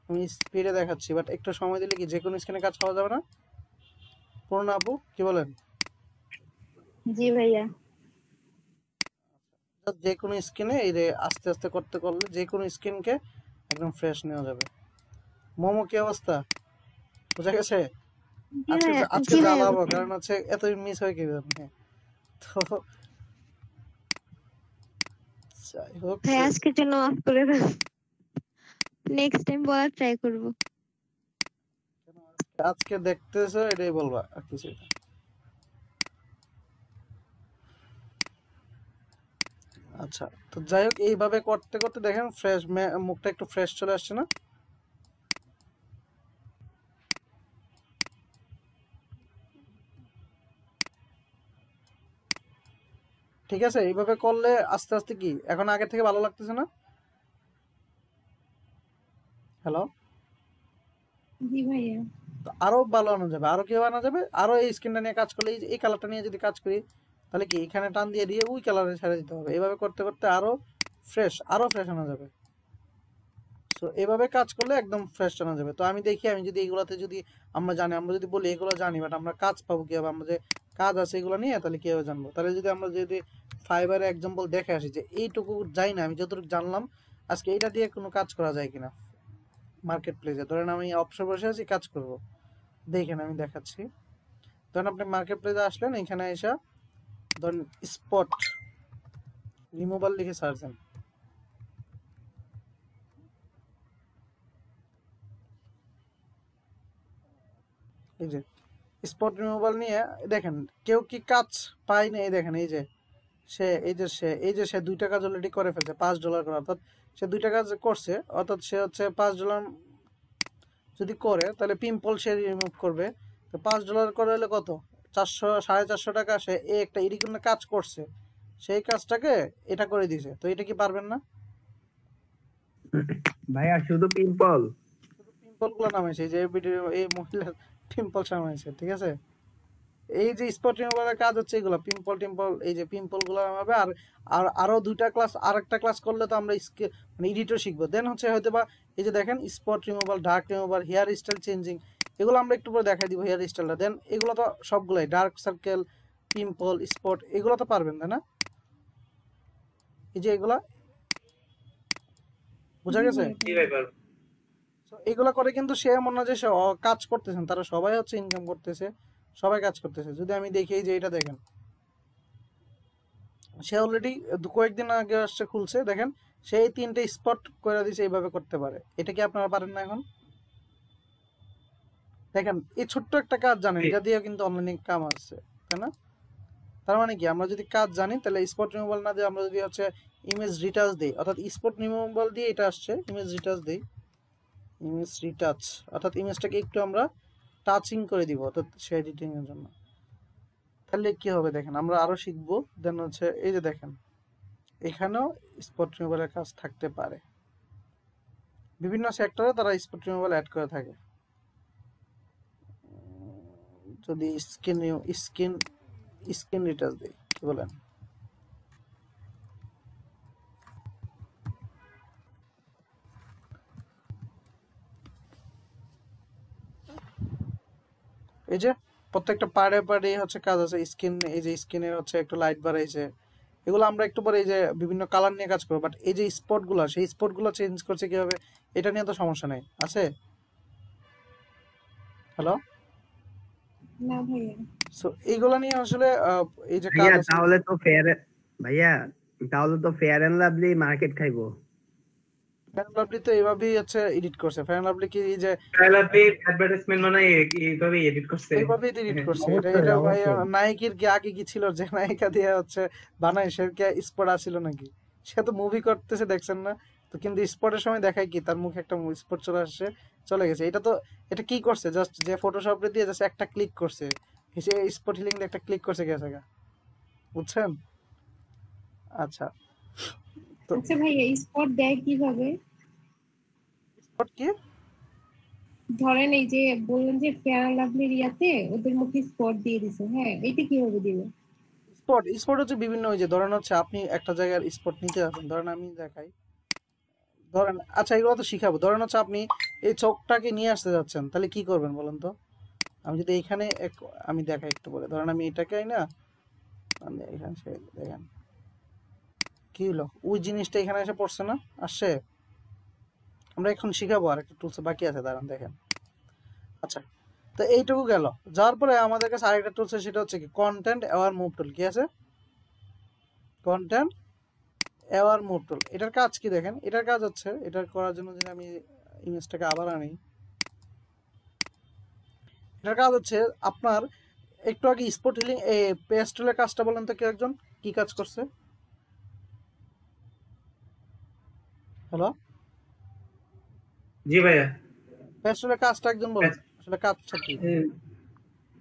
আমি স্পিডে দেখাচ্ছি, বাট একটু সময় দিলে কি যে কোনো স্কিনে কাজ করা যাবে না? পূর্ণা আপু কি বলেন? জি ভাইয়া। যে কোনো স্কিনে এই যে আস্তে আস্তে করতে করলে যে কোনো স্কিনকে একদম ফ্রেশ নেওয়া যাবে। মোমো কি অবস্থা, বুঝা গেছে? জি আজকে ভাইয়া। আজকে জি ভাইয়া জ্বালাবো, বুঝছি। কারণ হচ্ছে এত মিস হয়ে গেছে আপনি। তো যাই হোক, ভাই আজকের জন্য অফ করে দাও, নেক্সট টাইম বলার ট্রাই করব। আজকে দেখতেছো এটাই বলবা, আর কিছু না। আচ্ছা, তো যাই হোক, এইভাবে করতে করতে দেখেন ফ্রেশ, মুখটা একটু ফ্রেশ চলে আসছে না? ঠিক আছে, এইভাবে করলে আস্তে আস্তে কি এখন আগের থেকে ভালো লাগতেছে না? হ্যালো? জি ভাইয়া। তো আরো ভালো আনা যাবে, আরো কি আনা যাবে, আরো এই স্কিনটা নিয়ে কাজ করলে, এই কালারটা নিয়ে যদি কাজ করি, তাহলে কি এখানে টান দিয়ে দিয়ে ওই কালারে ছেড়ে দিতে হবে, এইভাবে করতে করতে আরো ফ্রেশ আনা যাবে। তো এভাবে কাজ করলে একদম ফ্রেশ আনা যাবে। তো আমি দেখি, আমি যদি এইগুলাতে যদি আমরা জানি, আমরা যদি বলি এগুলো জানি, বাট আমরা কাজ পাবো কিভাবে, আমরা যে কাজ আছে এগুলো নিয়ে, তাহলে কিভাবে জানবো? তাহলে যদি আমরা যদি ফাইবারে এক্সাম্পল দেখে আসি যে এইটুকু যাই না, আমি যতটুকু জানলাম আজকে, এটা দিয়ে কোনো কাজ করা যায় কিনা মার্কেট প্লেসে। ধরেন আমি অবসর বসে আছি, কাজ করব, দেখেন আমি দেখাচ্ছি। ধরেন আপনি মার্কেট প্লেসে আসলেন, এখানে এসে ধরেন স্পট রিমুভাল লিখে সার্চ দেন, এই যে স্পট রিমুভাল নিয়ে দেখেন কেউ কি কাজ পায় না, এই দেখেন এই যে সে 2টা কাজ অলরেডি করে ফেলছে, $5 করে, অর্থাৎ সে 2টা কাজ করছে, অর্থাৎ সে হচ্ছে $5 যদি করে, তাহলে পিম্পল সে রিমুভ করবে। তো $5 করে হলে কত, 400 450 টাকা, সে একটা এরকম কাজ করছে, সেই কাজটাকে এটা করে দিছে। তো এটা কি পারবেন না? ভাইয়া শুধু পিম্পল? শুধু পিম্পল গুলো নামাইছে, এই যে ভিডিও এই মহিলার পিম্পল নামাইছে, ঠিক আছে? এই যে স্পট রিমুভালের কাজ হচ্ছে এগুলো, পিম্পল টিম্পল, এই যে পিম্পল গুলো নামাবে। আর আর আরো দুইটা ক্লাস, আরেকটা ক্লাস করলে তো আমরা মানে এডিটর শিখবো। দেন হচ্ছে হয়তো বা এই যে দেখেন spot removal, dark removal, hair style changing, এগুলো আমরা একটু পরে দেখাই দিব হেয়ার স্টাইলটা। দেন এগুলো তো সবগুলাই ডার্ক সার্কেল, পিম্পল, স্পট, এগুলো তো পারবেন তাই না? এই যে এগুলা বোঝা জি গেছে? ভাইয়া জি পারবো। ভাই পারবো। So, এগুলা করে কিন্তু সে এমন না যে সে কাজ করতেছেন, তারা সবাই হচ্ছে ইনকাম করতেছে, সবাই কাজ করতেছে। যদি আমি দেখি এই যে এটা দেখেন, সে অলরেডি কয়েকদিন আগে আসছে খুলছে, দেখেন সেই 3টে স্পট করে দিয়েছে, এইভাবে করতে পারে। এটা কি আপনারা পারেন না এখন? দেখেন এই ছোট্ট একটা কাজ জানেন, জি। এটা দিয়েও কিন্তু অনলাইনে কাম আসছে, তাই না? তার মানে কি, আমরা যদি কাজ জানি তাহলে স্পট রিমুভাল না দিয়ে আমরা যদি হচ্ছে ইমেজ রিটাচ দিই, অর্থাৎ স্পট রিমুভাল দিয়ে এটা আসছে, ইমেজ রিটাচ দিই, ইমেজ রিটাচ অর্থাৎ ইমেজটাকে একটু আমরা টাচিং করে দিব, অর্থাৎ সে এডিটিং এর জন্য। তাহলে কি হবে দেখেন, আমরা আরো শিখবো। দেন হচ্ছে এই যে দেখেন এখানেও স্পট রিমুভালের কাজ থাকতে পারে, বিভিন্ন সেক্টরে তারা স্পট রিমুভাল অ্যাড করে থাকে। যদি স্কিন স্কিন রিটাচ দিই, কি বলেন? এই যে প্রত্যেকটা পাড়ে পাড়ে হচ্ছে কাজ আছে, স্কিন, এই যে স্কিনের হচ্ছে একটু লাইট বাড়াইছে, এগুলো আমরা একটু পরে এই যে বিভিন্ন কালার নিয়ে কাজ করবো। বাট এই যে স্পট গুলো, সেই স্পট গুলো চেঞ্জ করছে কিভাবে, এটা নিয়ে তো সমস্যা নেই, আছে? হ্যালো? না ভাইয়া। সো এইগুলা নিয়ে আসলে এই যে কাজ ভাইয়া আছে। তাহলে তো ভাইয়া তাহলে তো ফেয়ার এন্ড লাভলি মার্কেট খাইবো। ফ্যান লাভলি তো এইভাবেই হচ্ছে এডিট করছে। ফ্যান লাভলি কি এই যে তাহলে আপনি অ্যাডভার্টাইজমেন্ট মানে এইভাবে এডিট করছে। এইভাবেই এডিট হ্যাঁ। করছে। এটা অবশ্যই এটা ভাই অবশ্যই। নায়িকার কি আগে কি ছিল যে নায়িকা দিয়ে হচ্ছে বানায়, সে কি স্পট আছিল নাকি? সে তো মুভি করতেছে দেখছেন না? তো কিন্তু স্পটের সময় দেখায় কি তার মুখে একটা স্পট চলে আসছে, চলে গেছে। এটা তো এটা কি করছে, জাস্ট যে ফটোশপ দিয়ে জাস্ট একটা ক্লিক করছে, সে স্পট হিলিং দিয়ে একটা ক্লিক করছে, গেছে গা। বুঝছেন? আচ্ছা, তো আচ্ছা ভাইয়া স্পট দেয় কিভাবে? স্পট কি? ধরেন এই যে বললেন যে ফেয়ার অ্যান্ড লাভলির ইয়াতে ওদের মুখে স্পট দিয়ে দিছে, হ্যাঁ এটা কিভাবে দিবে? স্পট স্পট হচ্ছে বিভিন্ন, ওই যে ধরেন হচ্ছে আপনি একটা জায়গার স্পট নিতে যাচ্ছেন, ধরেন আমি দেখাই, ধরেন আচ্ছা এগুলো তো শিখাবো। ধরেন হচ্ছে আপনি এই চোখটাকে নিয়ে আসতে যাচ্ছেন, তাহলে কি করবেন বলেন তো? আমি যদি এইখানে আমি দেখাই একটু পরে, ধরেন আমি এটাকে না, আমি এখানে দেখেন কি হলো, ওই জিনিসটা এখানে এসে পড়ছে না, আসছে। আমরা এখন শিখাবো, আর একটা টুলস বাকি আছে, দাঁড়ান দেখেন। আচ্ছা, তো এইটুকু গেল। যাওয়ার পরে আমাদের কাছে আরেকটা টুলস, সেটা হচ্ছে কি কন্টেন্ট অ্যাওয়ার মুভ টুল। কি আছে? কন্টেন্ট অ্যাওয়ার মুভ টুল। এটার কাজ কি দেখেন, এটার কাজ হচ্ছে, এটার করার জন্য যদি আমি ইমেজটাকে আবার আনি, এটার কাজ হচ্ছে আপনার একটু আগে স্পট হিলিং পেস্টেলের কাজটা বলেন তো, কেউ একজন কি কাজ করছে? হ্যালো? জি ভাইয়া। পেস্টেলের কাজটা একজন বলেন, আসলে কাজটা কি?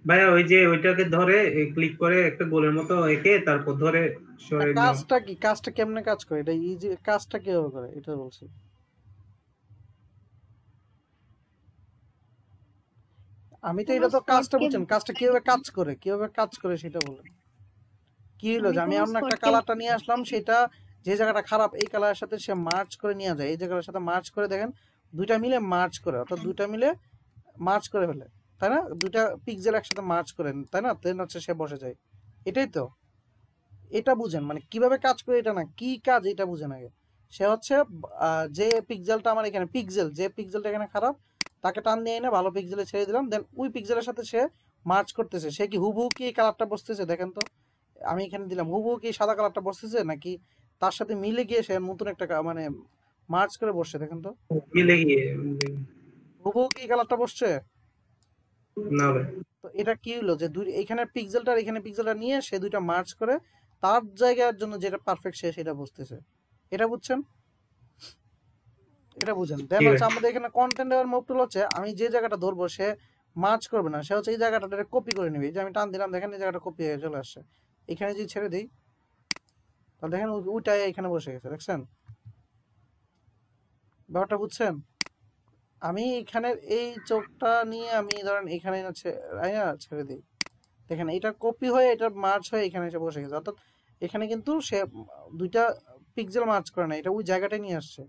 ভাইয়া ওই যে ওইটাকে ধরে ক্লিক করে একটা গোলের মতো এঁকে তারপর ধরে না, সরিয়ে নেওয়া। কাজটা কি, কাজটা কেমনে কাজ করে, এটা ইজি, কাজটা কিভাবে করে এটা বলছি। আমি তো, কোনো এটা তো কাজটা স্পটকে বুঝছেন, কাজটা কিভাবে কাজ করে, কিভাবে কাজ করে সেটা বলেন। কি হলো মানে যে আমি কোনো অন্য একটা স্পটকে কালারটা নিয়ে আসলাম, সেটা যে জায়গাটা খারাপ এই কালারের সাথে সে মার্চ করে নিয়ে যায়, এই জায়গাটার সাথে মার্চ করে, দেখেন দুইটা মিলে মার্চ করে, অর্থাৎ দুইটা মিলে মার্চ করে ফেলে, তাই না? দুইটা পিক্সেল একসাথে মার্চ করেন, তাই না? দেন হচ্ছে সে বসে যায়। এটাই তো, এটা বুঝেন, মানে কিভাবে কাজ করে এটা না, কি কাজ এটা বুঝেন আগে। সে হচ্ছে যে পিক্সেলটা আমার এখানে, পিক্সেল যে পিক্সেলটা এখানে খারাপ, তাকে টান দিয়ে এনে ভালো পিক্সেলে ছেড়ে দিলাম, দেন ওই পিক্সেলের সাথে সে মার্চ করতেছে। সে কি হুবহু কি এই কালারটা বসতেছে দেখেন তো, আমি এখানে দিলাম হুবহু কি সাদা কালারটা বসতেছে, নাকি তার সাথে মিলে গিয়ে সে নতুন একটা মানে মার্চ করে বসছে, দেখেন তো মিলে গিয়ে। হুবহু কি কালারটা বসছে? না ভাই। তো এটা কি হলো যে দুই এখানে পিক্সেলটা আর এখানে পিক্সেলটা নিয়ে সে দুইটা মার্চ করে তার জায়গার জন্য যেটা পারফেক্ট সে সেটা বুঝতেছে। এটা বুঝছেন? এটা বুঝেন। দেন জি ভাই। হচ্ছে আমাদের এখানে কন্টেন্ট এর মুভ টুল হচ্ছে, আমি যে জায়গাটা ধরবো সে মার্চ করবে না, সে হচ্ছে এই জায়গাটা কপি করে নেবে। এই যে আমি টান দিলাম, দেখেন এই জায়গাটা কপি হয়ে চলে আসছে। এখানে যদি ছেড়ে দিই, তাহলে দেখেন ওইটাই এখানে বসে গেছে, দেখছেন ব্যাপারটা? বুঝছেন? আমি এখানের এই চোখটা নিয়ে আমি ধরেন এখানে ছেড়ে দিই, দেখেন এটা কপি হয়ে এটা মার্চ হয়ে এখানে এসে বসে গেছে, অর্থাৎ এখানে কিন্তু সে দুইটা পিক্সেল মার্চ করে না, এটা ওই জায়গাটায় নিয়ে আসছে।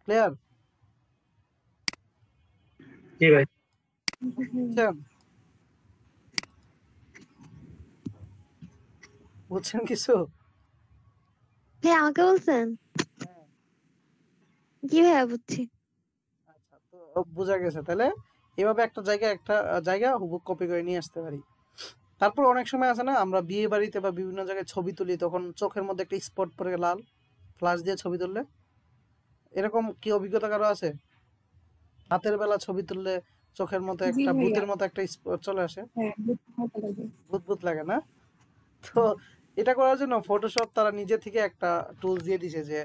ক্লিয়ার? জি ভাই। বুঝছেন? বুঝছেন কিছু? ভাই আমাকে বলছেন? জি ভাইয়া বুঝছি। আচ্ছা, তো বোঝা গেছে। তাহলে এভাবে একটা জায়গা হুবহু কপি করে নিয়ে আসতে পারি। তারপর অনেক সময় আছে না, আমরা বিয়ে বাড়িতে বা বিভিন্ন জায়গায় ছবি তুলি, তখন চোখের মধ্যে একটা স্পট পড়ে লাল, ফ্লাশ দিয়ে ছবি তুললে, এরকম কি অভিজ্ঞতা কারো আছে? রাতের বেলা ছবি তুললে চোখের মতো জি একটা ভাইয়া, ভূতের মতো একটা স্পট চলে আসে, হ্যাঁ বুঝতে ভালো লাগে। ভূত ভূত লাগে না? তো এটা করার জন্য ফটোশপ তারা নিজে থেকে একটা টুলস দিয়ে দিছে, যে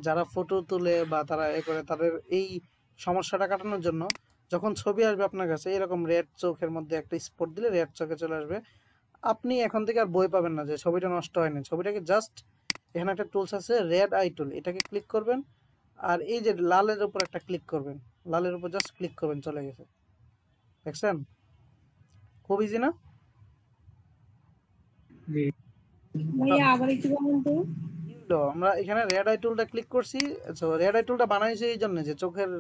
যারা ফটো তুলে বা তারা এ করে তাদের এই সমস্যাটা কাটানোর জন্য যখন ছবি আসবে আপনার কাছে এরকম রেড চোখের মধ্যে একটা স্পট দিলে রেড চোখে চলে আসবে। আপনি এখন থেকে আর বই পাবেন না যে ছবিটা নষ্ট হয়নি, ছবিটাকে জাস্ট এখানে একটা টুলস আছে রেড আই টুল, এটাকে ক্লিক করবেন আর এই যে লালের উপর একটা ক্লিক করবেন, লালের উপর জাস্ট ক্লিক করবেন, চলে গেছে। দেখছেন? খুব ইজি না? জি ভাইয়া আবার একটু বলুন তো। তো আমরা এখানে রেড আই টুলটা ক্লিক করছি। রেড আই টুলটা বানাইছে এই জন্য যে চোখের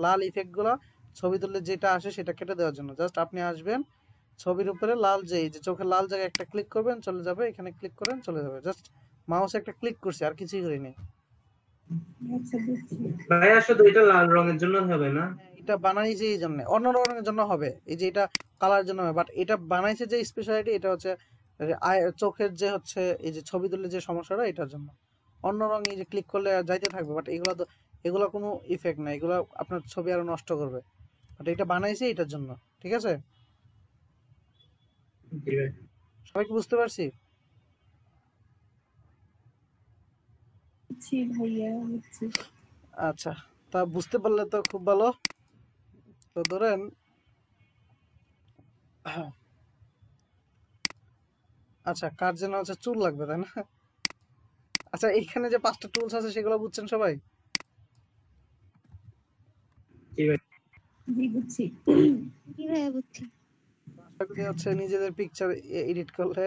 লাল ইফেক্ট গুলা ছবি তুললে যেটা আসে সেটা কেটে দেওয়ার জন্য। জাস্ট আপনি আসবেন ছবির উপরে লাল এই যে চোখের লাল জায়গায় একটা ক্লিক করবেন, চলে যাবে, এখানে ক্লিক করেন চলে যাবে। জাস্ট মাউসে একটা ক্লিক করছি, আর কিছুই করিনি। আচ্ছা বুঝছি। ভাইয়া শুধু এটা লাল রঙের জন্য হবে না? এটা বানাইছে এই জন্য, অন্য রঙের জন্য হবে, এই যে এটা কালার জন্য হবে, বাট এটা বানাইছে যে স্পেশালিটি এটা হচ্ছে চোখের যে হচ্ছে এই যে ছবি তুললে যে সমস্যাটা এটার জন্য। অন্য রঙ এই যে ক্লিক করলে যাইতে থাকবে, বাট এগুলো তো এগুলো কোনো ইফেক্ট না, এগুলো আপনার ছবি আরো নষ্ট করবে, বাট এটা বানাইছে এটার জন্য। ঠিক আছে? জি ভাই। সবাই কি বুঝতে পারছি? বুঝছি ভাইয়া বুঝছি। আচ্ছা, তা বুঝতে পারলে তো খুব ভালো। তো ধরেন আচ্ছা, কার যেন হচ্ছে চুল লাগবে তাই না? আচ্ছা, এইখানে যে 5টা টুলস আছে সেগুলো বুঝছেন সবাই? জি ভাই। জি বুঝছি। জি ভাইয়া বুঝছি। আশা করি হচ্ছে নিজেদের পিকচার এডিট করলে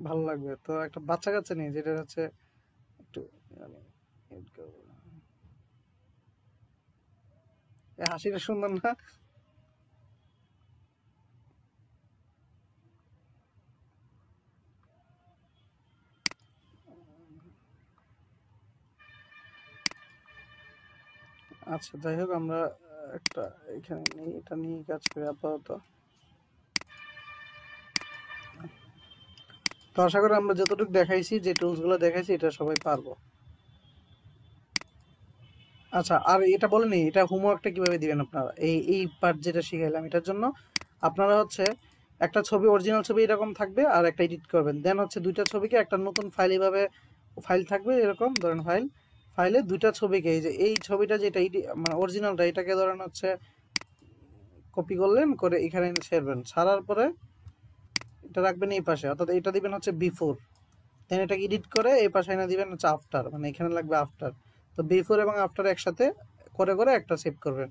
ভালো লাগবে। তো একটা বাচ্চা কাচ্চা নিয়ে যেটা হচ্ছে একটু মানে edit করবো। এই হাসিটা সুন্দর না? আচ্ছা, যাই হোক, আমরা একটা এখানে নিয়ে এটা নিয়ে কাজ করি আপাতত। তো আশা করি আমরা যতটুকু দেখাইছি, যে টুলস গুলো দেখাইছি, এটা সবাই পারবো। আচ্ছা, আর এটা বলেনি এটা হোমওয়ার্কটা কিভাবে দিবেন আপনারা, এই পার্ট যেটা শিখাইলাম এটার জন্য আপনারা হচ্ছে একটা ছবি, অরিজিনাল ছবি এরকম থাকবে আর একটা এডিট করবেন, দেন হচ্ছে দুইটা ছবিকে একটা নতুন ফাইল, এইভাবে ফাইল থাকবে এরকম, ধরেন ফাইলে দুইটা ছবিকে এই যে এই ছবিটা যেটা মানে অরিজিনালটা, এটাকে ধরেন হচ্ছে কপি করলেন, করে এখানে ছেড়বেন, ছাড়ার পরে এটা রাখবেন এই পাশে, অর্থাৎ এটা দিবেন হচ্ছে বিফোর, দেন এটাকে এডিট করে এই পাশে এনে দিবেন হচ্ছে আফটার, মানে এখানে লাগবে আফটার। তো বিফোর এবং আফটার একসাথে করে করে একটা সেভ করবেন।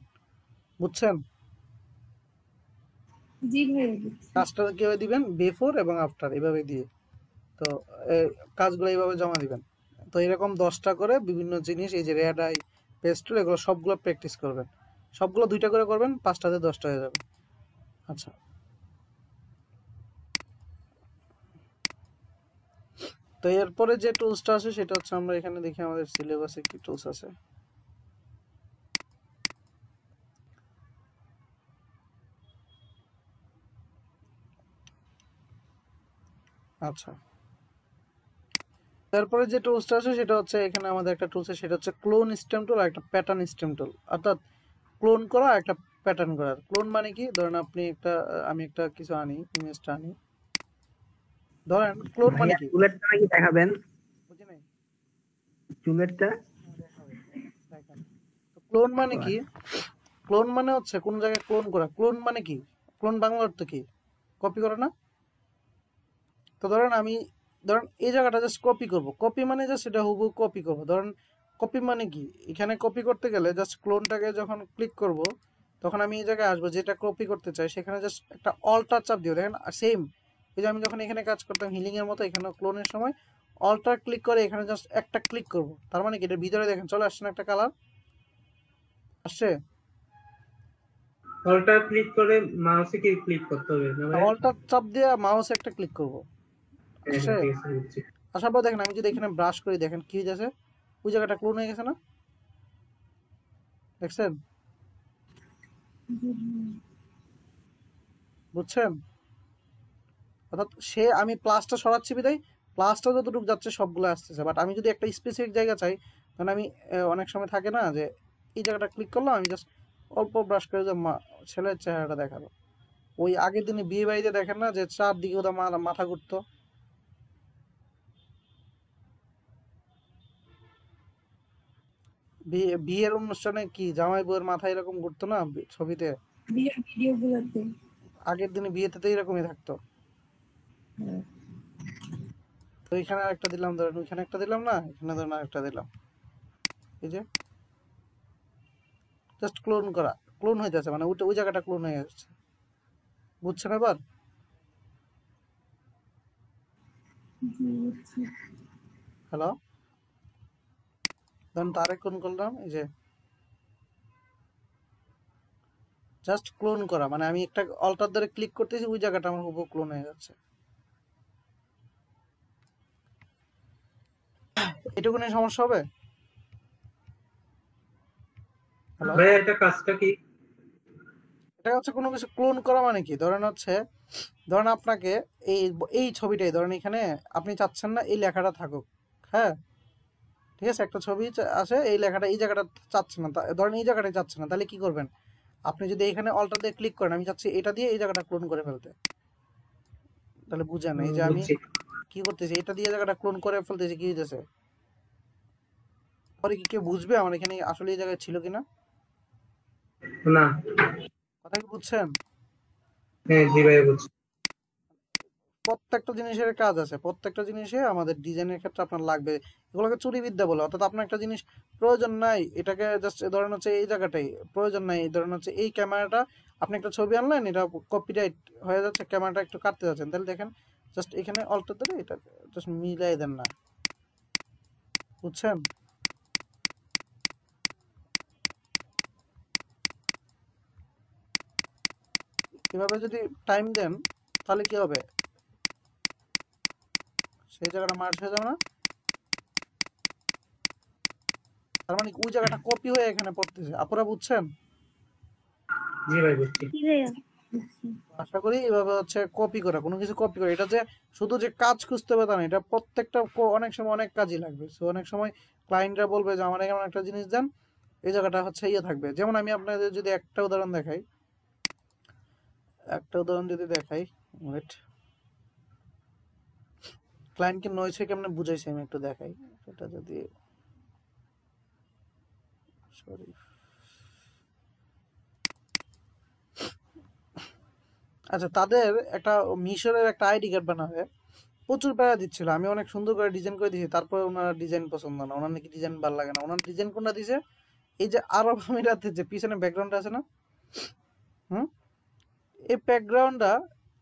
বুঝছেন? জি ভাইয়া বুঝছি। কাজটা কিভাবে দিবেন, বিফোর এবং আফটার এভাবে দিয়ে, তো কাজগুলো এইভাবে জমা দিবেন। তো এরকম 10টা করে বিভিন্ন জিনিস, এই যে রেড আই, পেস্টুল, এগুলো সবগুলো প্র্যাকটিস করবেন, সবগুলো 2টা করে করবেন, 5টাতে 10টা হয়ে যাবে। আচ্ছা, তো এরপরে যে টুলসটা আছে সেটা হচ্ছে, আমরা এখানে দেখি আমাদের সিলেবাসে কি টুলস আছে। আচ্ছা, তারপরে যে টুলসটা আছে সেটা হচ্ছে, এখানে আমাদের একটা টুলস আছে, সেটা হচ্ছে ক্লোন স্টেম টুল আর একটা প্যাটার্ন স্টেম টুল, অর্থাৎ ক্লোন করা একটা প্যাটার্ন করার। ক্লোন মানে কি, ধরেন আপনি একটা আমি একটা কিছু আনি, ইমেজটা আনি, ধরেন ক্লোন মানে ভাইয়া কি, চুলেরটা নাকি দেখাবেন? বুঝি নাই? চুলেরটা? দেখেন, তো ক্লোন মানে কি, ক্লোন মানে হচ্ছে কোন জায়গায় ক্লোন করা। ক্লোন মানে কি, ক্লোন বাংলা অর্থ কি, কপি করা না? তো ধরেন ধরেন এই জায়গাটা জাস্ট কপি করব, কপি মানে জাস্ট এটা হুবহু কপি করব। ধরেন কপি মানে কি, এখানে কপি করতে গেলে জাস্ট ক্লোনটাকে যখন ক্লিক করব তখন আমি এই জায়গায় আসবো, যেটা কপি করতে চাই সেখানে জাস্ট একটা অল্টার চাপ দিও, দেখেন সেম এই যে আমি যখন এখানে কাজ করতাম হিলিং এর মতো, এখানে ক্লোনের সময় অল্টার ক্লিক করে এখানে জাস্ট একটা ক্লিক করব, তার মানে কি এটার ভিতরে দেখেন চলে আসছে না একটা কালার আসছে। অল্টার ক্লিক করে মাউসে কি ক্লিক করতে হবে না ভাই? অল্টার চাপ দিয়ে মাউসে একটা ক্লিক করব, হ্যাঁ আসছে। হ্যাঁ, ঠিক আছে বুঝছি। আসার পর দেখেন আমি যদি এখানে ব্রাশ করি, দেখেন কি হয়ে যাচ্ছে, ওই জায়গাটা ক্লোন হয়ে গেছে না, দেখছেন? বুঝছেন? অর্থাৎ সে আমি প্লাসটা সরাচ্ছি বিদায় প্লাসটা যতটুকু যাচ্ছে সবগুলো আসতেছে, বাট আমি যদি একটা স্পেসিফিক জায়গা চাই, কারণ আমি অনেক সময় থাকে না যে এই জায়গাটা ক্লিক করলাম, আমি জাস্ট অল্প ব্রাশ করে যে ছেলের চেহারাটা দেখালো। ওই আগের দিনে বিয়ে বাড়িতে দেখেন না যে চারদিকে ওদের মাথা ঘুরতো, বিয়ের অনুষ্ঠানে কি জামাই বউয়ের মাথা এরকম ঘুরতো না ছবিতে? বিয়ের ভিডিও গুলোতে। আগের দিনে বিয়েতে তো এরকমই থাকতো। হ্যাঁ। তো এখানে একটা দিলাম, ধরেন ওইখানে একটা দিলাম না, এখানে ধরেন আরেকটা দিলাম, এই যে জাস্ট ক্লোন করা, ক্লোন হয়ে যাচ্ছে, মানে ওই জায়গাটা ক্লোন হয়ে যাচ্ছে। বুঝছেন এবার? জি, বুঝছি। হ্যালো, ধরেন তারে ক্লোন করলাম, এই যে জাস্ট ক্লোন করা, মানে আমি একটা অল্টার ধরে ক্লিক করতেছি, ওই জায়গাটা আমার হুবহু ক্লোন হয়ে যাচ্ছে। এটুকুনি সমস্যা হবে? হ্যালো, ভাই এটা কাজটা কি? এটা হচ্ছে কোনো কিছু ক্লোন করা, মানে কি ধরেন হচ্ছে, ধরেন আপনাকে এই এই ছবিটাই ধরেন এখানে আপনি চাচ্ছেন না এই লেখাটা থাকুক, হ্যাঁ ঠিক আছে, একটা ছবি আছে এই লেখাটা এই জায়গাটা চাচ্ছেন না, ধরেন এই জায়গাটাই চাচ্ছেন না, তাহলে কি করবেন? আপনি যদি এখানে অল্টার দিয়ে ক্লিক করেন, আমি চাচ্ছি এটা দিয়ে এই জায়গাটা ক্লোন করে ফেলতে, তাহলে বুঝেন এই যে আমি বুঝছি। কি করতেছি, এটা দিয়ে জায়গাটা ক্লোন করে ফেলতেছি, কি হইতেছে পরে কি কেউ বুঝবে আমার এখানে আসলে এই জায়গায় ছিল কিনা? না। কথা কি বুঝছেন? হ্যাঁ জি ভাই বুঝছি। প্রত্যেকটা জিনিসের কাজ আছে, প্রত্যেকটা জিনিসে আমাদের ডিজাইনের ক্ষেত্রে আপনার লাগবে, এগুলোকে চুরিবিদ্যা বলে। অর্থাৎ আপনার একটা জিনিস প্রয়োজন নাই, এটাকে জাস্ট ধরেন হচ্ছে এই জায়গাটাই প্রয়োজন নাই, ধরেন হচ্ছে এই ক্যামেরাটা, আপনি একটা ছবি আনলেন, এটা কপিরাইট হয়ে যাচ্ছে, ক্যামেরাটা একটু কাটতে যাচ্ছেন, তাহলে দেখেন জাস্ট এখানে অল্টার ধরে এটা জাস্ট মিলাই দেন না, বুঝছেন? এভাবে যদি টাইম দেন তাহলে কি হবে, সেই জায়গাটা মার্জ হয়ে যাবে না, তার মানে ওই জায়গাটা কপি হয়ে এখানে পড়তেছে। আপনারা বুঝছেন? জি ভাই বুঝছি। কি ভাইয়া? আশা করি এভাবে হচ্ছে কপি করা, কোনো কিছু কপি করা, এটা যে শুধু যে কাজ খুঁজতে হবে তা না, এটা প্রত্যেকটা অনেক সময় অনেক কাজই লাগবে। সো অনেক সময় ক্লায়েন্টরা বলবে যে আমার এমন একটা জিনিস দেন, এই জায়গাটা হচ্ছে ইয়ে থাকবে। যেমন আমি আপনাদের যদি একটা উদাহরণ দেখাই, ওয়েট, ক্লায়েন্টকে নয়েছে কেমনে বুঝাইছি আমি একটু দেখাই, এটা যদি সরি, আচ্ছা তাদের একটা মিশরের একটা আইডি কার্ড বানাবে, প্রচুর প্যারা দিচ্ছিল, আমি অনেক সুন্দর করে ডিজাইন করে দিয়েছি, তারপরে ওনার ডিজাইন পছন্দ না, ওনার নাকি ডিজাইন ভালো লাগে না। ওনার ডিজাইন কোনটা দিছে, এই যে আরব আমিরাতের যে পিছনে ব্যাকগ্রাউন্ডটা আছে না, হুম, এই ব্যাকগ্রাউন্ডটা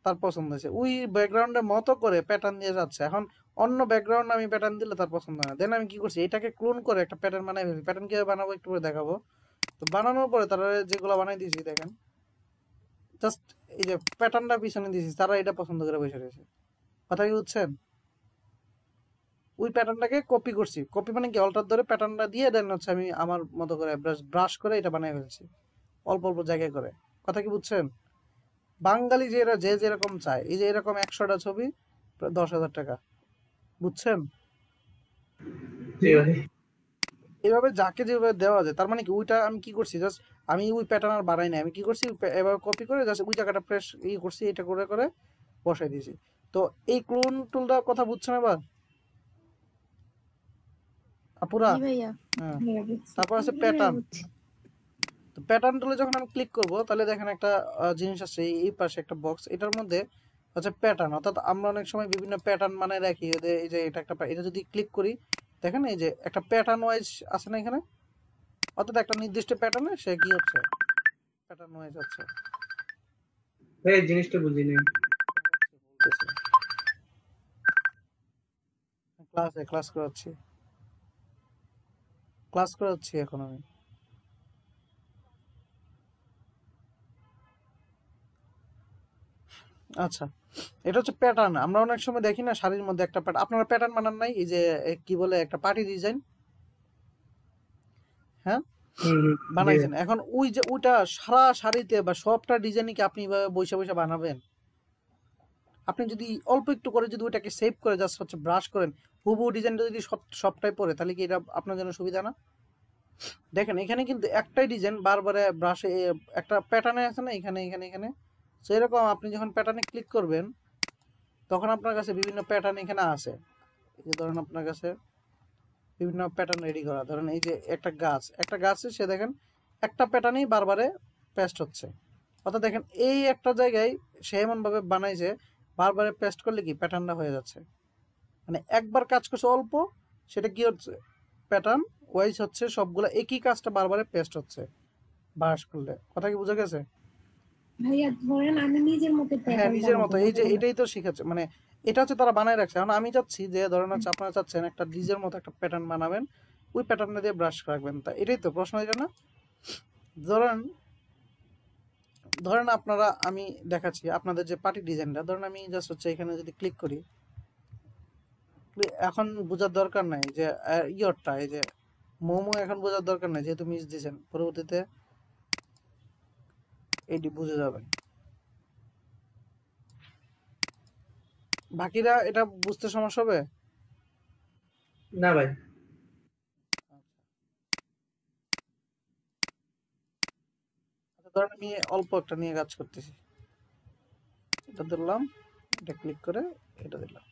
তার পছন্দ হয়েছে, ওই ব্যাকগ্রাউন্ডের মতো করে প্যাটার্ন দিয়ে যাচ্ছে। এখন অন্য ব্যাকগ্রাউন্ড আমি প্যাটার্ন দিলে তার পছন্দ হয় না, দেন আমি কি করছি, এটাকে ক্লোন করে একটা প্যাটার্ন বানাই ফেলছি। প্যাটার্ন কিভাবে বানাবো একটু পরে দেখাবো। তো বানানোর পরে তারা যেগুলো বানাই দিয়েছি দেখেন, জাস্ট এই যে প্যাটার্নটা পিছনে দিয়েছি, তারা এটা পছন্দ করে বসে রয়েছে। কথা কি বুঝছেন? ওই প্যাটার্নটাকে কপি করছি, কপি মানে কি অল্টার ধরে প্যাটার্নটা দিয়ে দেন হচ্ছে আমি আমার মতো করে ব্রাশ করে এটা বানিয়ে ফেলছি, অল্প অল্প জায়গায় করে। কথা কি বুঝছেন? বাঙালি যে এরা যে যেরকম চায়, এই যে এরকম 100টা ছবি 10,000 টাকা, বুঝছেন? জি ভাই। এভাবে যাকে যেভাবে দেওয়া যায়, তার মানে কি ওইটা আমি কি করছি, জাস্ট আমি ওই প্যাটার্ন আর বাড়াই নাই, আমি কি করছি এভাবে কপি করে জাস্ট ওই জায়গাটা ফ্রেশ করছি, এটা করে করে বসাই দিয়েছি। তো এই ক্লোন টুলটার কথা বুঝছেন এবার আপুরা? জি ভাইয়া। হ্যাঁ, হ্যাঁ, বুঝছি। তারপর আছে জি ভাইয়া প্যাটার্ন। বুঝছি। তো প্যাটার্ন টুলে যখন আমি ক্লিক করব, তাহলে দেখেন একটা জিনিস আছে, এই পাশে একটা বক্স, এটার মধ্যে হচ্ছে প্যাটার্ন। অর্থাৎ আমরা অনেক সময় বিভিন্ন প্যাটার্ন মানে রাখি, এই যে এটা একটা এটা যদি ক্লিক করি, দেখেন এই যে একটা প্যাটার্ন ওয়াইজ আছে না এখানে, অর্থাৎ একটা নির্দিষ্ট প্যাটার্নে সে কি হচ্ছে প্যাটার্ন হয়ে যাচ্ছে। ভাই এই জিনিসটা বুঝি নাই। ক্লাস করাচ্ছি এখন আমি। আচ্ছা, এটা হচ্ছে প্যাটার্ন। আমরা অনেক সময় দেখি না শাড়ির মধ্যে একটা প্যাটার্ন, আপনারা প্যাটার্ন বানান নাই? এই যে কি বলে একটা পার্টি ডিজাইন, হ্যাঁ হুম হুম, জি বানাইছেন। এখন ওই যে ওইটা সারা শাড়িতে বা সবটা ডিজাইনই কি আপনি এভাবে বসে বসে বানাবেন? আপনি যদি অল্প একটু করে যদি ওইটাকে সেভ করে জাস্ট হচ্ছে ব্রাশ করেন, হুবহু ডিজাইনটা যদি সবটাই পরে, তাহলে কি এটা আপনার জন্য সুবিধা না? দেখেন এখানে কিন্তু একটাই ডিজাইন বারবারে ব্রাশে একটা প্যাটার্নে আছে না, এখানে এখানে এখানে। তো এরকম আপনি যখন প্যাটার্নে ক্লিক করবেন তখন আপনার কাছে বিভিন্ন প্যাটার্ন এখানে আছে। এই যে ধরেন আপনার কাছে বিভিন্ন প্যাটার্ন রেডি করা, ধরেন এই যে একটা গাছে সে দেখেন একটা প্যাটার্নই বারবারে পেস্ট হচ্ছে। অর্থাৎ দেখেন এই একটা জায়গায় সে এমনভাবে বানাইছে বারবারে পেস্ট করলে কি প্যাটার্নটা হয়ে যাচ্ছে। মানে একবার কাজ করছে অল্প, সেটা কি হচ্ছে প্যাটার্ন ওয়াইজ হচ্ছে, সবগুলো একই কাজটা বারবারে পেস্ট হচ্ছে ব্রাশ করলে। কথা কি বোঝা গেছে? ভাইয়া ধরেন আমি নিজের মতো হ্যাঁ প্যাটার্ন নিজের মতো, বানাবো, এই যে তখন এটাই তো শিখেছে, মানে এটা হচ্ছে তারা বানায় রাখছে। এখন আমি চাচ্ছি যে ধরেন হচ্ছে আপনারা চাচ্ছেন একটা নিজের মতো একটা প্যাটার্ন বানাবেন, ওই প্যাটার্নটা দিয়ে ব্রাশ রাখবেন, তা এটাই তো প্রশ্ন, এটা না? ধরেন ধরেন আপনারা, আমি দেখাচ্ছি আপনাদের যে পার্টি ডিজাইনটা, ধরেন আমি জাস্ট হচ্ছে এখানে যদি ক্লিক করি, এখন বোঝার দরকার নাই যে ইয়রটা, এই যে মোমো এখন বোঝার দরকার নাই, যেহেতু মিস দিয়েছেন, পরবর্তীতে এটি বুঝে যাবেন। বাকিরা এটা বুঝতে সমস্যা হবে? না ভাই। আচ্ছা, ধরেন আমি অল্প একটা নিয়ে কাজ করতেছি, এটা দিলাম, এটা ক্লিক করে এটা দিলাম।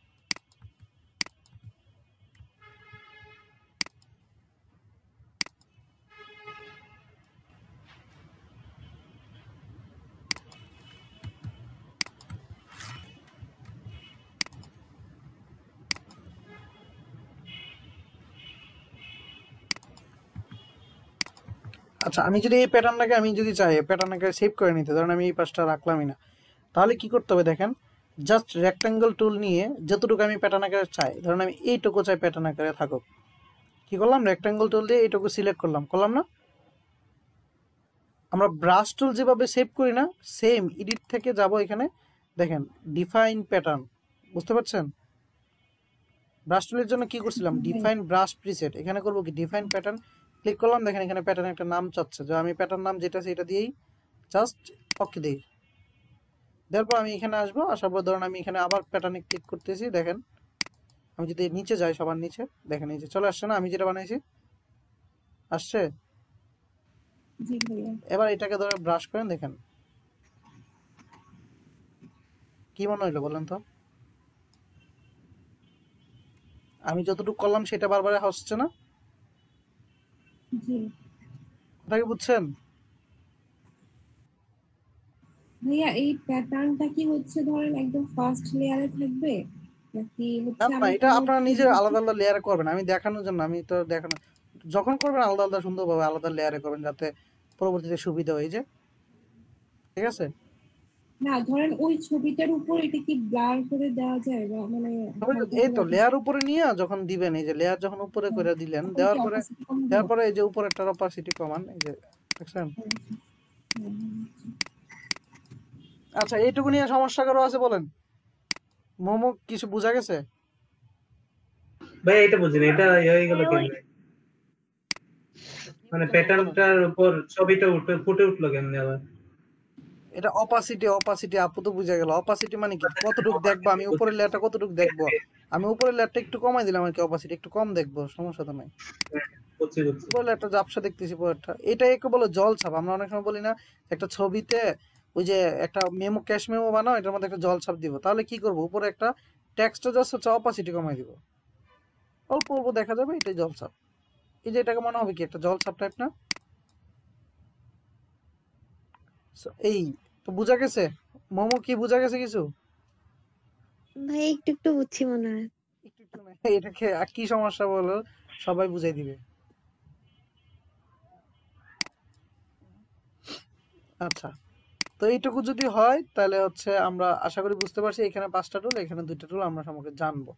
আচ্ছা, আমি যদি এই প্যাটার্নটাকে আমি যদি চাই প্যাটার্নটাকে সেভ করে নিতে, ধরেন আমি এই পাশটা রাখলামই না, তাহলে কি করতে হবে দেখেন, জাস্ট রেক্টাঙ্গেল টুল নিয়ে যতটুকু আমি প্যাটার্ন আকারে চাই, ধরেন আমি এইটুকু চাই প্যাটার্ন আকারে থাকুক, কি করলাম, রেক্টাঙ্গেল টুল দিয়ে এইটুকু সিলেক্ট করলাম না? আমরা ব্রাশ টুল যেভাবে সেভ করি না, সেম এডিট থেকে যাব এখানে, দেখেন ডিফাইন প্যাটার্ন, বুঝতে পারছেন? ব্রাশ টুলের জন্য কি করছিলাম, ডিফাইন ব্রাশ প্রিসেট, এখানে করবো কি ডিফাইন প্যাটার্ন, ক্লিক করলাম, দেখেন এখানে প্যাটার্ন একটা নাম চাচ্ছে, যে আমি প্যাটার্ন নাম যেটা সেটা দিয়েই জাস্ট ওকে দিই। দেওয়ার পর আমি এখানে আসবো, আসার পর ধরুন আমি এখানে আবার প্যাটার্নে ক্লিক করতেছি, দেখেন আমি যদি নিচে যাই সবার নিচে, দেখেন এই যে চলে আসছে না, আমি যেটা বানাইছি আসছে। জি ভাইয়া। এবার এটাকে ধরে ব্রাশ করেন, দেখেন কি মনে হইলো বলেন তো? আমি যতটুকু করলাম সেটা বারবার হচ্ছে না? জি কথা কি বুঝছেন? ভাইয়া, এই প্যাটার্নটা কি হচ্ছে ধরেন একদম ফার্স্ট লেয়ারে থাকবে, নাকি না হচ্ছে না, আমি এটা কোনো আপনারা নিজে ছবিতে? আলাদা আলাদা লেয়ারে করবেন, আমি দেখানোর জন্য, আমি তো দেখানো, যখন করবেন আলাদা আলাদা সুন্দরভাবে আলাদা লেয়ারে করবেন, যাতে পরবর্তীতে সুবিধা হয়, এই যে ঠিক আছে। না ধরেন ওই ছবিটার উপর এটা কি ব্লার করে দেওয়া যায়, বা মানে হালকা এই করে তো একটা লেয়ার উপরে নিয়ে যখন দিবেন, এই যে লেয়ার যখন উপরে করে দিলেন, তখন কি দেওয়ার পরে অপোজিট কমবে? এই যে উপরেরটার অপাসিটি কমান, এই যে দেখছেন। আচ্ছা, এইটুকু নিয়ে সমস্যা কারো আছে বলেন? মোমো কিছু বোঝা গেছে? ভাই এটা বুঝি না, এটা হয়ে গেল কেমনে? কি মানে বুঝেন নাই বলেন? প্যাটার্নটার উপর ছবিটা ফুটে উঠলো কেমনে আবার? এটা অপাসিটি আপু তো বুঝা গেল। অপাসিটি মানে কি, কতটুক দেখবো আমি উপরের লেয়ারটা, কতটুক দেখবো আমি উপরের লেয়ারটা একটু কমাই দিলাম আর কি, অপাসিটি একটু কম দেখবো, সমস্যা তো নাই। বুঝছি বুঝছি। উপরের লেয়ারটা ঝাপসা দেখতেছি পরেরটা, এটা একে বলে জল ছাপ। আমরা অনেক সময় বলি না, একটা ছবিতে ওই যে একটা মেমো, ক্যাশ মেমো বানাও, এটার মধ্যে একটা জল ছাপ দিব, তাহলে কি করবো, উপরে একটা টেক্সটটা জাস্ট হচ্ছে অপাসিটি কমাই দিব, অল্প অল্প দেখা যাবে, এটাই জল ছাপ। এই যে এটাকে মনে হবে কি একটা জল ছাপ টাইপ না? So, এই তো বুঝা গেছে? মোমো কি বুঝা গেছে কিছু? ভাই একটু একটু বুঝছি মনে হয়। একটু একটু না, এটাকে আর কি সমস্যা বলো, সবাই বুঝাই দিবে। আচ্ছা, তো এইটুকু যদি হয় তাহলে হচ্ছে আমরা আশা করি বুঝতে পারছি এখানে 5টা টুল, এখানে 2টা টুল আমরা সম্পর্কে জানবো।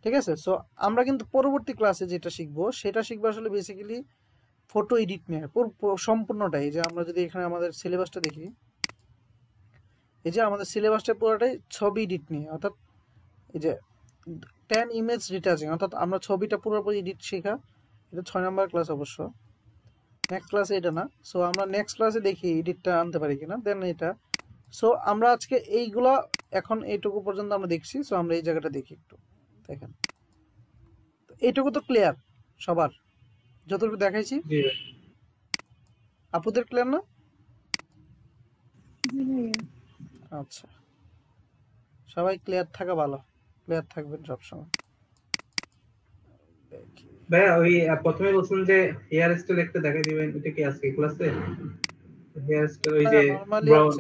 ঠিক আছে, সো আমরা কিন্তু পরবর্তী ক্লাসে যেটা শিখবো সেটা শিখবো আসলে বেসিক্যালি ফটো এডিট নিয়ে সম্পূর্ণটাই। যে আমরা যদি এখানে আমাদের সিলেবাসটা দেখি, এই যে আমাদের সিলেবাসটা পুরোটাই ছবি এডিট নিয়ে, অর্থাৎ এই যে 10 ইমেজ ডিটাচিং, অর্থাৎ আমরা ছবিটা পুরোপুরি এডিট শেখা। এটা 6 নম্বর ক্লাস অবশ্য, নেক্সট ক্লাসে এটা না। সো আমরা নেক্সট ক্লাসে দেখি এডিটটা আনতে পারি কিনা, দেন এটা। সো আমরা আজকে এইগুলা এখন এইটুকু পর্যন্ত আমরা দেখছি। সো আমরা এই জায়গাটা দেখি একটু, দেখেন এইটুকু তো ক্লিয়ার সবার, যতটুকু দেখাইছি। জি ভাই। আপুদের ক্লিয়ার না? জি ভাইয়া। আচ্ছা, সবাই ক্লিয়ার থাকা ভালো, ক্লিয়ার থাকবেন সবসময়। দেখি ভাইয়া ওই প্রথমে বলছিলেন যে হেয়ার স্টাইল একটা দেখাই দিবেন, এটা কি আজকে ক্লাসে? হেয়ার স্টাইল ওই যে ব্রাউন।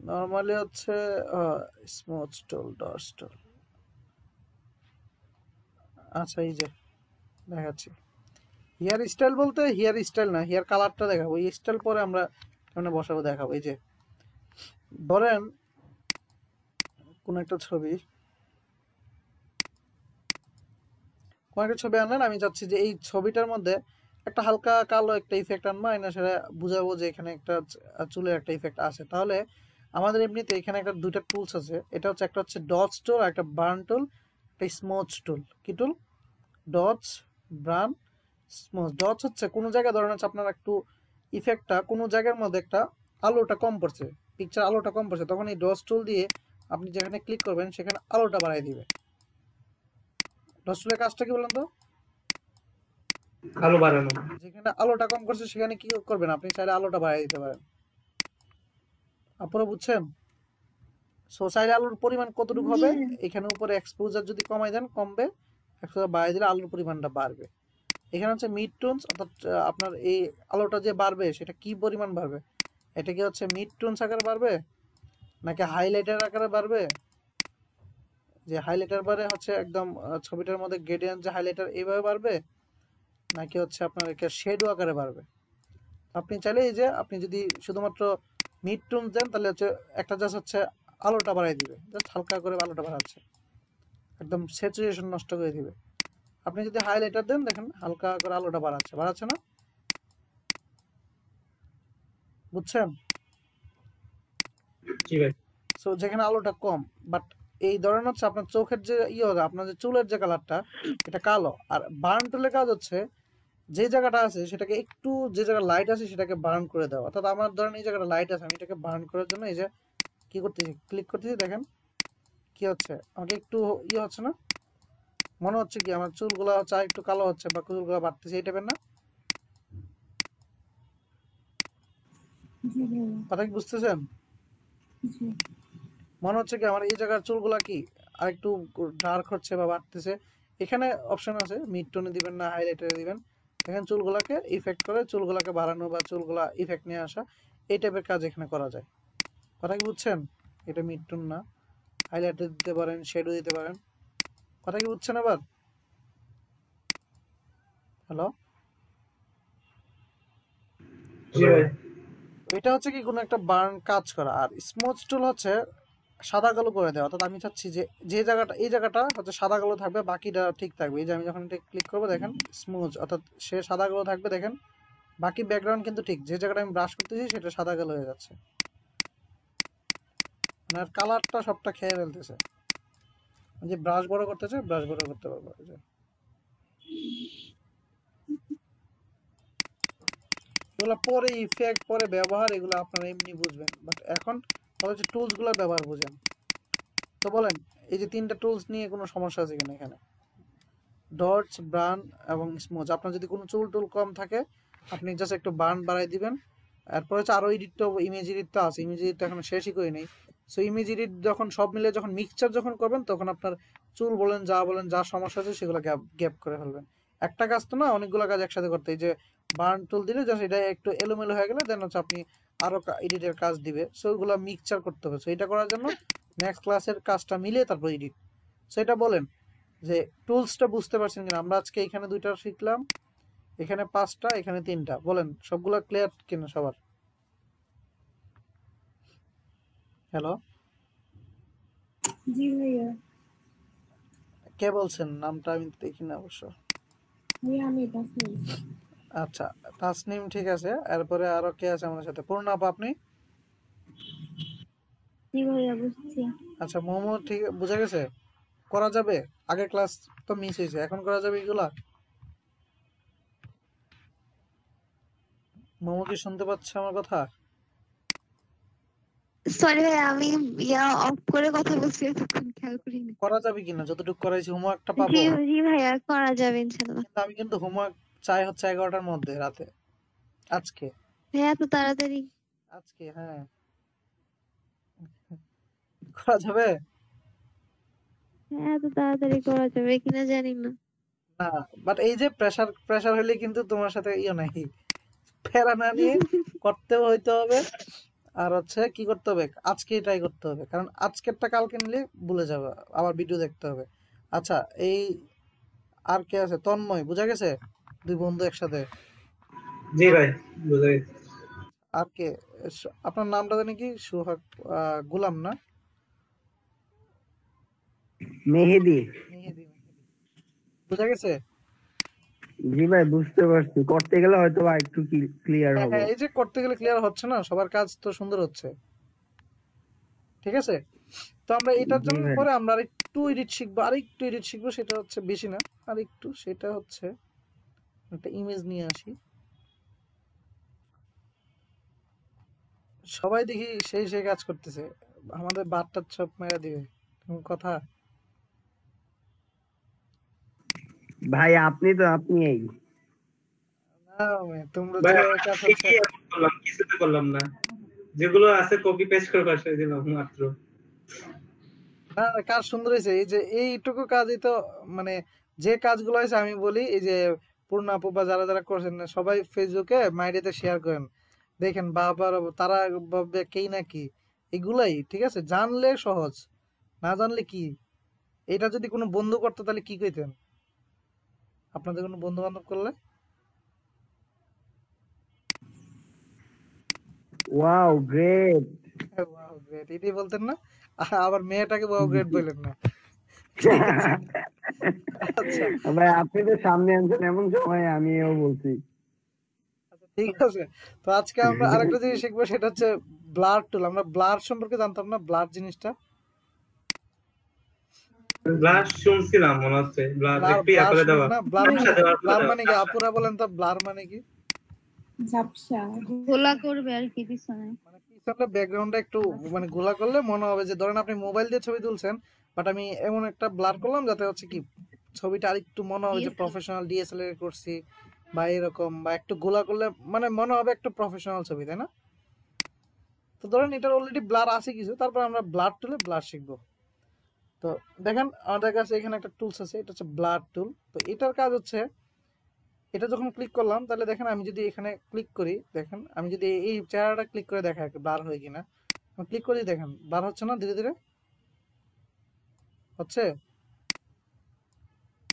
নরমালি হচ্ছে স্মুথ টুল, ডট টুল। আচ্ছা, এই যে দেখাচ্ছি হেয়ার স্টাইল বলতে হেয়ার স্টাইল না, হেয়ার কালারটা দেখাবো। এই স্টাইল পরে আমরা সামনে বসাবো, দেখাবো। এই যে ধরেন কোন একটা ছবি আনলেন, আমি চাচ্ছি যে এই ছবিটার মধ্যে একটা হালকা কালো একটা ইফেক্ট আনবো, আইনা সেটা বুঝাবো যে এখানে একটা চুলের একটা ইফেক্ট আছে। তাহলে আমাদের এমনিতে এখানে একটা 2টা টুলস আছে, এটা হচ্ছে একটা হচ্ছে ডটস টুল আর একটা বার্ন টুল, একটা স্মুথ টুল। কি tool? Dots, burn, smooth. Dots হচ্ছে কোনো জায়গায় ধরেন হচ্ছে আপনার একটু ইফেক্টটা কোনো জায়গার মধ্যে একটা আলোটা কম পড়ছে, পিকচার আলোটা কম পড়ছে, তখন এই ডটস টুল দিয়ে আপনি যেখানে ক্লিক করবেন সেখানে আলোটা বাড়াই দিবে। ডটস টুলের কাজটা কি বলেন তো? আলো বাড়ানো। যেখানে আলোটা কম করছে সেখানে কি করবেন, আপনি চাইলে আলোটা বাড়াই দিতে পারেন। আপনারা বুঝছেন? সো চাইলে আলোর পরিমাণ কতটুকু হবে, এখানে উপরে এক্সপোজার যদি কমাই দেন কমবে, এক্সপোজার বাড়াই দিলে আলোর পরিমাণটা বাড়বে। এখানে হচ্ছে মিড টোনস, অর্থাৎ আপনার এই আলোটা যে বাড়বে সেটা কি পরিমাণ বাড়বে, এটা কি হচ্ছে মিড টোনস আকারে বাড়বে নাকি হাইলাইটার আকারে বাড়বে? যে হাইলাইটার বাড়ে হচ্ছে একদম ছবিটার মধ্যে গ্রেডিয়েন্ট যে হাইলাইটার এইভাবে বাড়বে, নাকি হচ্ছে আপনার একটা শেডো আকারে বাড়বে? আপনি চাইলে এই যে আপনি যদি শুধুমাত্র মিড টোন দেন তাহলে হচ্ছে একটা জাস্ট হচ্ছে আলোটা বাড়াই দিবে, জাস্ট হালকা করে আলোটা বাড়াচ্ছে, একদম স্যাচুরেশন নষ্ট করে দিবে। আপনি যদি হাইলাইটার দেন, দেখেন হালকা করে আলোটা বাড়াচ্ছে না? বুঝছেন? জি ভাই। সো যেখানে আলোটা কম, বাট এই ধরেন হচ্ছে আপনার চোখের যে আপনার যে চুলের যে কালারটা এটা কালো, আর বার্ন টুলের কাজ হচ্ছে যে জায়গাটা আছে সেটাকে একটু, যে জায়গায় লাইট আছে সেটাকে বার্ন করে দেওয়া। অর্থাৎ আমার ধরেন এই জায়গাটা লাইট আছে, আমি এটাকে বার্ন করার জন্য এই যে কি করতেছি, ক্লিক করতেছি, দেখেন কি হচ্ছে, আমাকে একটু হচ্ছে না? মনে হচ্ছে কি আমার চুলগুলো হচ্ছে আর একটু কালো হচ্ছে বা চুলগুলো বাড়তেছে, এই টাইপের না? জি ভাইয়া। কথা কি বুঝতেছেন? জি। মনে হচ্ছে কি আমার এই জায়গার চুলগুলা কি আর একটু ডার্ক হচ্ছে বা বাড়তেছে। এখানে অপশন আছে মিড টোনে দিবেন না হাইলাইটারে দিবেন, এখানে চুলগুলাকে ইফেক্ট করে চুলগুলাকে বাড়ানো বা চুলগুলা ইফেক্ট নিয়ে আসা, এই টাইপের কাজ এখানে করা যায়। কথা কি বুঝছেন? এটা মিড টোন না, হাইলাইটার দিতে পারেন, শেডো দিতে পারেন। কথা কি বুঝছেন আবার? হ্যালো? জি ভাই। এটা হচ্ছে কি কোনো একটা বার্ন কাজ করা, আর স্মুথ টুল হচ্ছে সাদা কালো করে দেওয়া। অর্থাৎ আমি চাচ্ছি যে যে জায়গাটা, এই জায়গাটা হচ্ছে সাদা কালো থাকবে, বাকিটা ঠিক থাকবে। এই যে আমি যখন এটা ক্লিক করবো দেখেন স্মুথ, অর্থাৎ সে সাদা কালো থাকবে, দেখেন বাকি ব্যাকগ্রাউন্ড কিন্তু ঠিক, যে জায়গাটা আমি ব্রাশ করতেছি সেটা সাদা কালো হয়ে যাচ্ছে, মানে কালারটা সবটা খেয়ে ফেলতেছে। যে ব্রাশ বড় করতে চাই ব্রাশ বড় করতে পারবো। এই যে এগুলো পরে ইফেক্ট, পরে ব্যবহার, এগুলো আপনারা এমনি বুঝবেন, বাট এখন হচ্ছে টুলস গুলোর ব্যবহার বুঝেন। তো বলেন এই যে 3টা টুলস নিয়ে কোনো সমস্যা আছে কিনা? এখানে ডটস, বার্ন এবং স্মুথ। আপনার যদি কোনো চুল টুল কম থাকে আপনি জাস্ট একটু বার্ন বাড়াই দিবেন। এরপর হচ্ছে আরো এডিট তো, ইমেজ এডিট তো আছে, ইমেজ এডিট তো এখন শেষই করে নেই। সো ইমেজ এডিট যখন সব মিলে যখন মিক্সচার যখন করবেন তখন আপনার চুল বলেন যা সমস্যা আছে সেগুলো গ্যাপ করে ফেলবেন। একটা কাজ তো না, অনেকগুলো কাজ একসাথে করতে। এই যে বার্ন টুল দিলে জাস্ট এটা একটু এলোমেলো হয়ে গেলে দেন হচ্ছে আপনি আরো এডিটের কাজ দিবে, সো ওগুলো মিক্সচার করতে হবে। সো এটা করার জন্য নেক্সট ক্লাসের কাজটা মিলিয়ে তারপর এডিট। সো এটা বলেন যে টুলসটা বুঝতে পারছেন কিনা? আমরা আজকে এখানে 2টা শিখলাম, এখানে 5টা, এখানে 3টা। বলেন সবগুলো ক্লিয়ার কিনা সবার? হ্যালো, জি ভাইয়া। কে বলছেন? নামটা আমি দেখি না অবশ্য। ভাইয়া আমি তাসনিম। আচ্ছা, তাসনিম ঠিক আছে। এরপরে আরো কে আছে আমাদের সাথে? পূর্ণা আপা আপনি? জি ভাইয়া বুঝছি। আচ্ছা, মোমো ঠিক বুঝা গেছে? করা যাবে? আগের ক্লাস তো মিস হয়েছে, এখন করা যাবে এগুলা? মোমো কি শুনতে পাচ্ছে আমার কথা? সরি ভাইয়া, আমি অফ করে কথা বলছি, এতক্ষণ খেয়াল করিনি। করা যাবে কিনা? যতটুকু করাইছি হোমওয়ার্কটা জি পাবো? জি ভাইয়া, করা যাবে ইনশাল্লাহ। কিন্তু আমি কিন্তু হোমওয়ার্ক চাই হচ্ছে 11টার মধ্যে রাতে। আজকে। ভাইয়া এত তাড়াতাড়ি? আজকে হ্যাঁ। করা যাবে? হ্যাঁ, এত তাড়াতাড়ি করা যাবে কিনা জানি না। না, বাট এই যে প্রেসার প্রেসার হলে কিন্তু তোমার সাথে ইয়ে নাই, প্যারা না নিয়ে করতেও হইতে হবে। আর হচ্ছে কি করতে হবে, আজকে ট্রাই করতে হবে, কারণ আজকেরটা কালকে নিলে ভুলে যাবে, আবার ভিডিও দেখতে হবে। আচ্ছা, এই আর কে আছে? তন্ময় বুঝা গেছে? দুই বন্ধু একসাথে। জি ভাই, বুঝা গেছে। আর কে? আপনার নামটা জানি কি? সোহাগ, গোলাম না? মেহেদি। মেহেদি। বুঝা গেছে? জি ভাই বুঝতে পারছি, করতে গেলে হয়তো বা একটু ক্লিয়ার হ্যাঁ হবে। হ্যাঁ, এই যে করতে গেলে ক্লিয়ার হচ্ছে না, সবার কাজ তো সুন্দর হচ্ছে। ঠিক আছে, তো আমরা এটার জি জন্য ভাই। পরে আমরা আরেকটু এডিট শিখবো, আরেকটু এডিট শিখবো, সেটা হচ্ছে বেশি না, আরেকটু। সেটা হচ্ছে একটা ইমেজ নিয়ে আসি। সবাই দেখি সেই সেই কাজ করতেছে, আমাদের বারটা সব মেরা দিবে কথা। ভাই আপনি তো আপনি এই না, তোমরা ভাই যে আমরা কাজ হচ্ছে। ঠিকই এমন করলাম, কিছুতে করলাম না। যেগুলো আছে কপি পেস্ট করে পাঠিয়ে দিলাম মাত্র। না না, কাজ সুন্দর হয়েছে। এই যে এইটুকু কাজই তো, মানে যে কাজগুলো হয়েছে আমি বলি, এই যে পূর্ণ আপু বা যারা যারা করছেন না, সবাই ফেসবুকে মাইডিতে শেয়ার করেন, দেখেন বাবার তারা ভাববে কেই না কি। এগুলাই ঠিক আছে, জানলে সহজ, না জানলে কি। এটা যদি কোনো বন্ধু করতো তাহলে কি কইতেন? আপনাদের কোনো বন্ধু বান্ধব করলে? Wow great. ওয়াও গ্রেট এটাই বলতেন না? আবার মেয়েটাকে ওয়াও গ্রেট বললেন না। ঠিক আছে, আচ্ছা ভাই আপনি তো সামনে আনছেন এমন সময় আমিও বলছি। আচ্ছা, ঠিক আছে। তো আজকে আমরা আরেকটা জিনিস শিখবো, সেটা হচ্ছে ব্লার টুল। আমরা ব্লার সম্পর্কে জানতাম না, ব্লার জিনিসটা। ব্লাশ শুনছিলাম মনে হচ্ছে, ব্লাশ ব্লার একটু ইয়া ব্লার করে শুনেন দেওয়া, না? জি ব্লার মানে, ঝাপসা ভাইয়া। দেওয়ার করে ব্লার দেওয়া, মানে কি? ঝাপসা। আপুরা বলেন তো, ব্লার মানে কি? ঝাপসা। ঘোলা করবে আর কি পিছনে। মানে পিছনে ব্যাকগ্রাউন্ডটা একটু মানে ঘোলা করলে মনে হবে যে, ধরেন আপনি মোবাইল দিয়ে ছবি তুলছেন, বাট আমি এমন একটা ব্লার করলাম যাতে হচ্ছে কি ছবিটা আরেকটু মনে হবে যে প্রফেশনাল ডিএসএলআর করছি, বা এরকম, বা একটু ঘোলা করলে মানে মনে হবে একটা প্রফেশনাল ছবি, তাই না? তো ধরেন এটার অলরেডি ব্লার আছে কিছু, তারপর আমরা ব্লার টুলে ব্লার শিখবো। তো দেখেন আমাদের কাছে এখানে একটা টুলস আছে, এটা হচ্ছে ব্লার টুল। তো এটার কাজ হচ্ছে, এটা যখন ক্লিক করলাম তাহলে দেখেন, আমি যদি এখানে ক্লিক করি, দেখেন আমি যদি এই চেহারাটা ক্লিক করে দেখা ব্লার হয় কিনা। আমি ক্লিক করি, দেখেন ব্লার হচ্ছে না, ধীরে ধীরে হচ্ছে।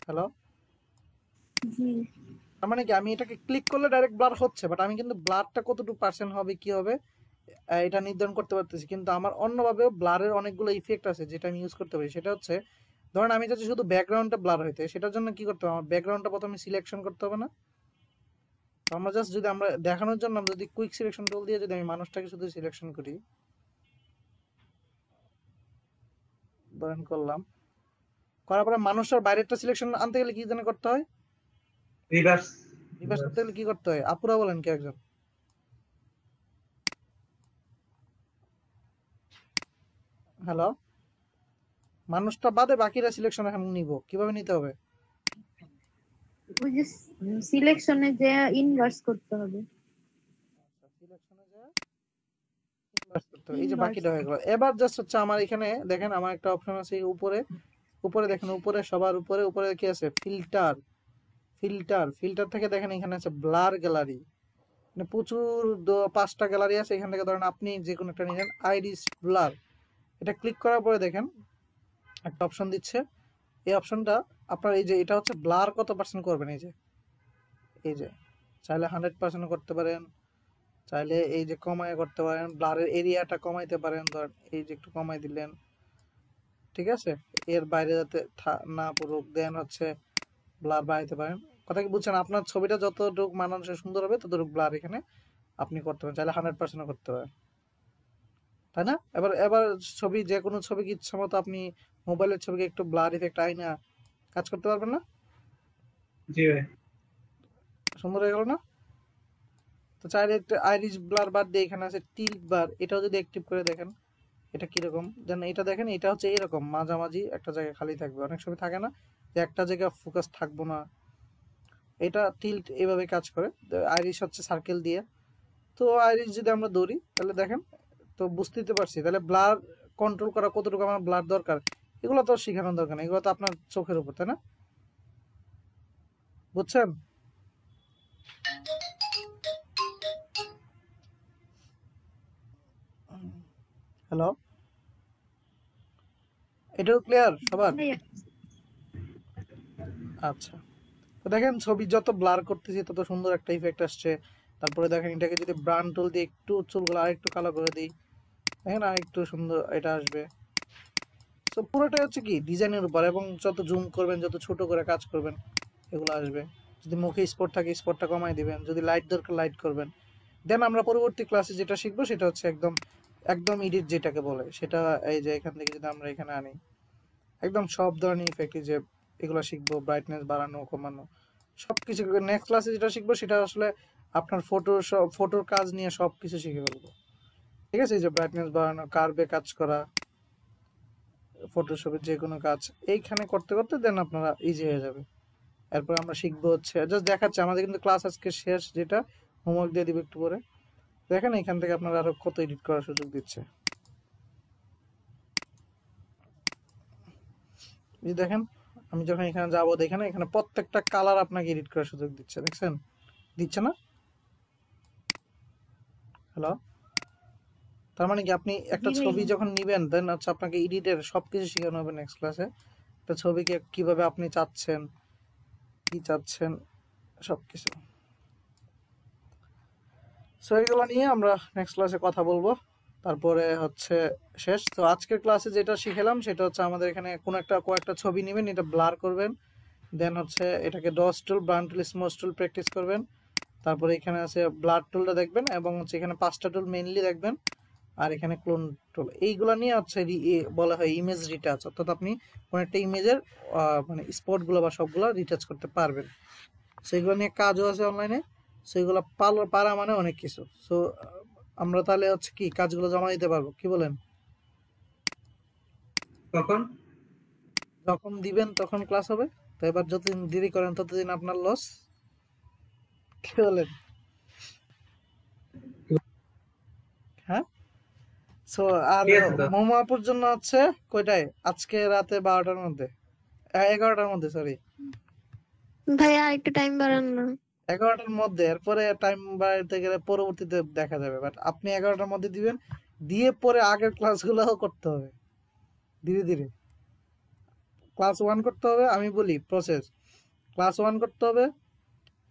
হ্যালো, জি। তার মানে কি আমি এটাকে ক্লিক করলে ডাইরেক্ট ব্লার হচ্ছে, বাট আমি কিন্তু ব্লারটা কতটুকু পার্সেন্ট হবে কি হবে এটা নির্ধারণ করতে পারতেছি। কিন্তু আমার অন্যভাবেও ব্লারের অনেকগুলো ইফেক্ট আছে যেটা আমি ইউজ করতে পারি। সেটা হচ্ছে, ধরেন আমি চাচ্ছি শুধু ব্যাকগ্রাউন্ডটা ব্লার হইতে, সেটার জন্য কি করতে হবে? আমার ব্যাকগ্রাউন্ডটা প্রথমে সিলেকশন করতে হবে না? তো আমরা জাস্ট যদি আমরা দেখানোর জন্য আমরা যদি কুইক সিলেকশন টুল দিয়ে যদি আমি মানুষটাকে শুধু সিলেকশন করি, ধরেন করলাম, করার পরে মানুষটার বাইরেরটা সিলেকশন আনতে গেলে কি জানে করতে হয়? রিভার্স। রিভার্স করতে গেলে কি করতে হয়? আপুরা বলেন কেউ একজন। হ্যালো, মানুষটা বাদে বাকিরা সিলেকশন এখন নিব, কিভাবে নিতে হবে? ওই যে সিলেকশনে যে ইনভার্স করতে হবে। সিলেকশনে যায় ইনভার্স করতে হবে। এই যে ইনভার্স। বাকিটা হয়ে গেল, এবার জাস্ট হচ্ছে আমার এখানে দেখেন আমার একটা অপশন আছে এই উপরে, উপরে দেখেন, উপরে সবার উপরে উপরে কি আছে? ফিল্টার। ফিল্টার থেকে দেখেন এখানে আছে ব্লার গ্যালারি, মানে প্রচুর 5টা গ্যালারি আছে। এখান থেকে ধরেন আপনি যে কোনো একটা নিলেন, আইরিস ব্লার। এটা ক্লিক করার পরে দেখেন একটা অপশন দিচ্ছে। এই অপশনটা আপনার, এই যে এটা হচ্ছে ব্লার কত পার্সেন্ট করবেন, এই যে চাইলে 100% করতে পারেন, চাইলে এই যে কমায় করতে পারেন, ব্লারের এরিয়াটা কমাইতে পারেন, ধর এই যে একটু কমাই দিলেন, ঠিক আছে, এর বাইরে যাতে না পড়ুক, দেন হচ্ছে ব্লার বাড়াইতে পারেন। কথা কি বুঝছেন? আপনার ছবিটা যতটুকু মানানসই সুন্দর হবে ততটুকু ব্লার এখানে আপনি করতে পারেন, চাইলে 100% করতে পারেন, তাই না? এবার এবার ছবি, যে কোনো ছবিকে ইচ্ছা মতো আপনি মোবাইলের ছবিকে একটু ব্লার ইফেক্ট আইনা কাজ করতে পারবেন না? জি ভাই। সুন্দর হয়ে গেল না? তো চাইলে একটা আইরিশ ব্লার বাদ দিয়ে এখানে আছে টিল্ট বার, এটাও যদি অ্যাক্টিভ করে দেখেন এটা কিরকম, যেন এটা দেখেন, এটা হচ্ছে এরকম মাঝামাঝি একটা জায়গায় খালি থাকবে, অনেক সময় থাকে না যে একটা জায়গায় ফোকাস থাকবো না, এটা টিল্ট এভাবে কাজ করে। আইরিশ হচ্ছে সার্কেল দিয়ে। তো আইরিশ যদি আমরা ধরি তাহলে দেখেন, তো বুঝতে পারছি তাহলে ব্লার কন্ট্রোল করা কতটুকু আমার ব্লার দরকার, এগুলো তো শেখানোর দরকার নেই, এগুলো তো আপনার চোখের উপর, তাই না? বুঝছেন? হ্যালো, এটাও ক্লিয়ার সবার? ভাইয়া আচ্ছা, তো দেখেন ছবি যত ব্লার করতেছি তত সুন্দর একটা ইফেক্ট আসছে। তারপরে দেখেন এটাকে যদি ব্রান টুল দিয়ে একটু চুলগুলো আরেকটু কালো করে দিই, দেখেন আরেকটু সুন্দর এটা আসবে। তো পুরোটাই হচ্ছে কি ডিজাইনের উপর, এবং যত জুম করবেন, যত ছোট করে কাজ করবেন, এগুলো আসবে। যদি মুখে স্পট থাকে স্পটটা কমাই দিবেন, যদি লাইট দরকার লাইট করবেন। দেন আমরা পরবর্তী ক্লাসে যেটা শিখবো সেটা হচ্ছে একদম একদম এডিট যেটাকে বলে, সেটা এই যে এখান থেকে যদি আমরা এখানে আনি, একদম সব ধরনের ইফেক্ট যে এগুলো শিখবো, ব্রাইটনেস বাড়ানো কমানো সব কিছু। নেক্সট ক্লাসে যেটা শিখবো সেটা আসলে আপনার ফটোর কাজ নিয়ে সব কিছু শিখে ফেলবো, ঠিক আছে? এই যে ব্রাইটনেস বাড়ানো, কার্ভে কাজ করা, ফটোশপের যে কোনো কাজ এইখানে করতে করতে দেন আপনারা ইজি হয়ে যাবে। এরপর আমরা শিখবো হচ্ছে, জাস্ট দেখাচ্ছে আমাদের কিন্তু ক্লাস আজকে শেষ, যেটা হোমওয়ার্ক দিয়ে দিব একটু পরে। দেখেন এখান থেকে আপনারা আরো কত এডিট করার সুযোগ দিচ্ছে। এই দেখেন আমি যখন এখানে যাবো, দেখেন এখানে প্রত্যেকটা কালার আপনাকে এডিট করার সুযোগ দিচ্ছে, দেখছেন? দিচ্ছে না? হ্যালো, তার মানে কি আপনি একটা জি ছবি ভাইয়া। যখন নিবেন দেন হচ্ছে আপনাকে এডিটের সবকিছু শেখানো হবে নেক্সট ক্লাসে। একটা ছবিকে কিভাবে আপনি চাচ্ছেন, কি চাচ্ছেন, সবকিছু। সো এগুলো নিয়ে আমরা নেক্সট ক্লাসে কথা বলবো। তারপরে হচ্ছে শেষ। তো আজকের ক্লাসে যেটা শিখেলাম সেটা হচ্ছে আমাদের এখানে কয়েকটা ছবি নেবেন, এটা ব্লার করবেন, দেন হচ্ছে এটাকে ডস টুল, ব্রান টুল, স্মোচ টুল প্র্যাকটিস করবেন। তারপরে এখানে আছে ব্লার টুলটা দেখবেন, এবং হচ্ছে এখানে 5টা টুল মেইনলি দেখবেন, আর এখানে ক্লোন টুল। এইগুলো নিয়ে হচ্ছে বলা হয় ইমেজ রিটাচ, অর্থাৎ আপনি কোনো একটা ইমেজের মানে স্পটগুলো বা সবগুলো রিটাচ করতে পারবেন। সেগুলো নিয়ে কাজও আছে অনলাইনে। সেগুলো পারা মানে অনেক কিছু। সো আমরা তাহলে হচ্ছে কি কাজগুলো জমা দিতে পারবো, কি বলেন? কখন? যখন দিবেন তখন ক্লাস হবে। তো এবার যতদিন দেরি করেন ততদিন আপনার লস, কি বলেন? হ্যাঁ। সো আর ঠিক আছে তো। মোমো আপুর জন্য হচ্ছে কয়টায়, আজকে রাতে 12টার মধ্যে, 11টার মধ্যে, সরি ভাইয়া একটু টাইম বাড়ান না। 11টার মধ্যে। এরপরে টাইম বাড়াতে গেলে পরবর্তীতে দেখা যাবে, বাট আপনি 11টার মধ্যে দিবেন, দিয়ে পরে আগের ক্লাসগুলোও করতে হবে ধীরে ধীরে। ক্লাস 1 করতে হবে, আমি বলি প্রসেস, ক্লাস 1 করতে হবে,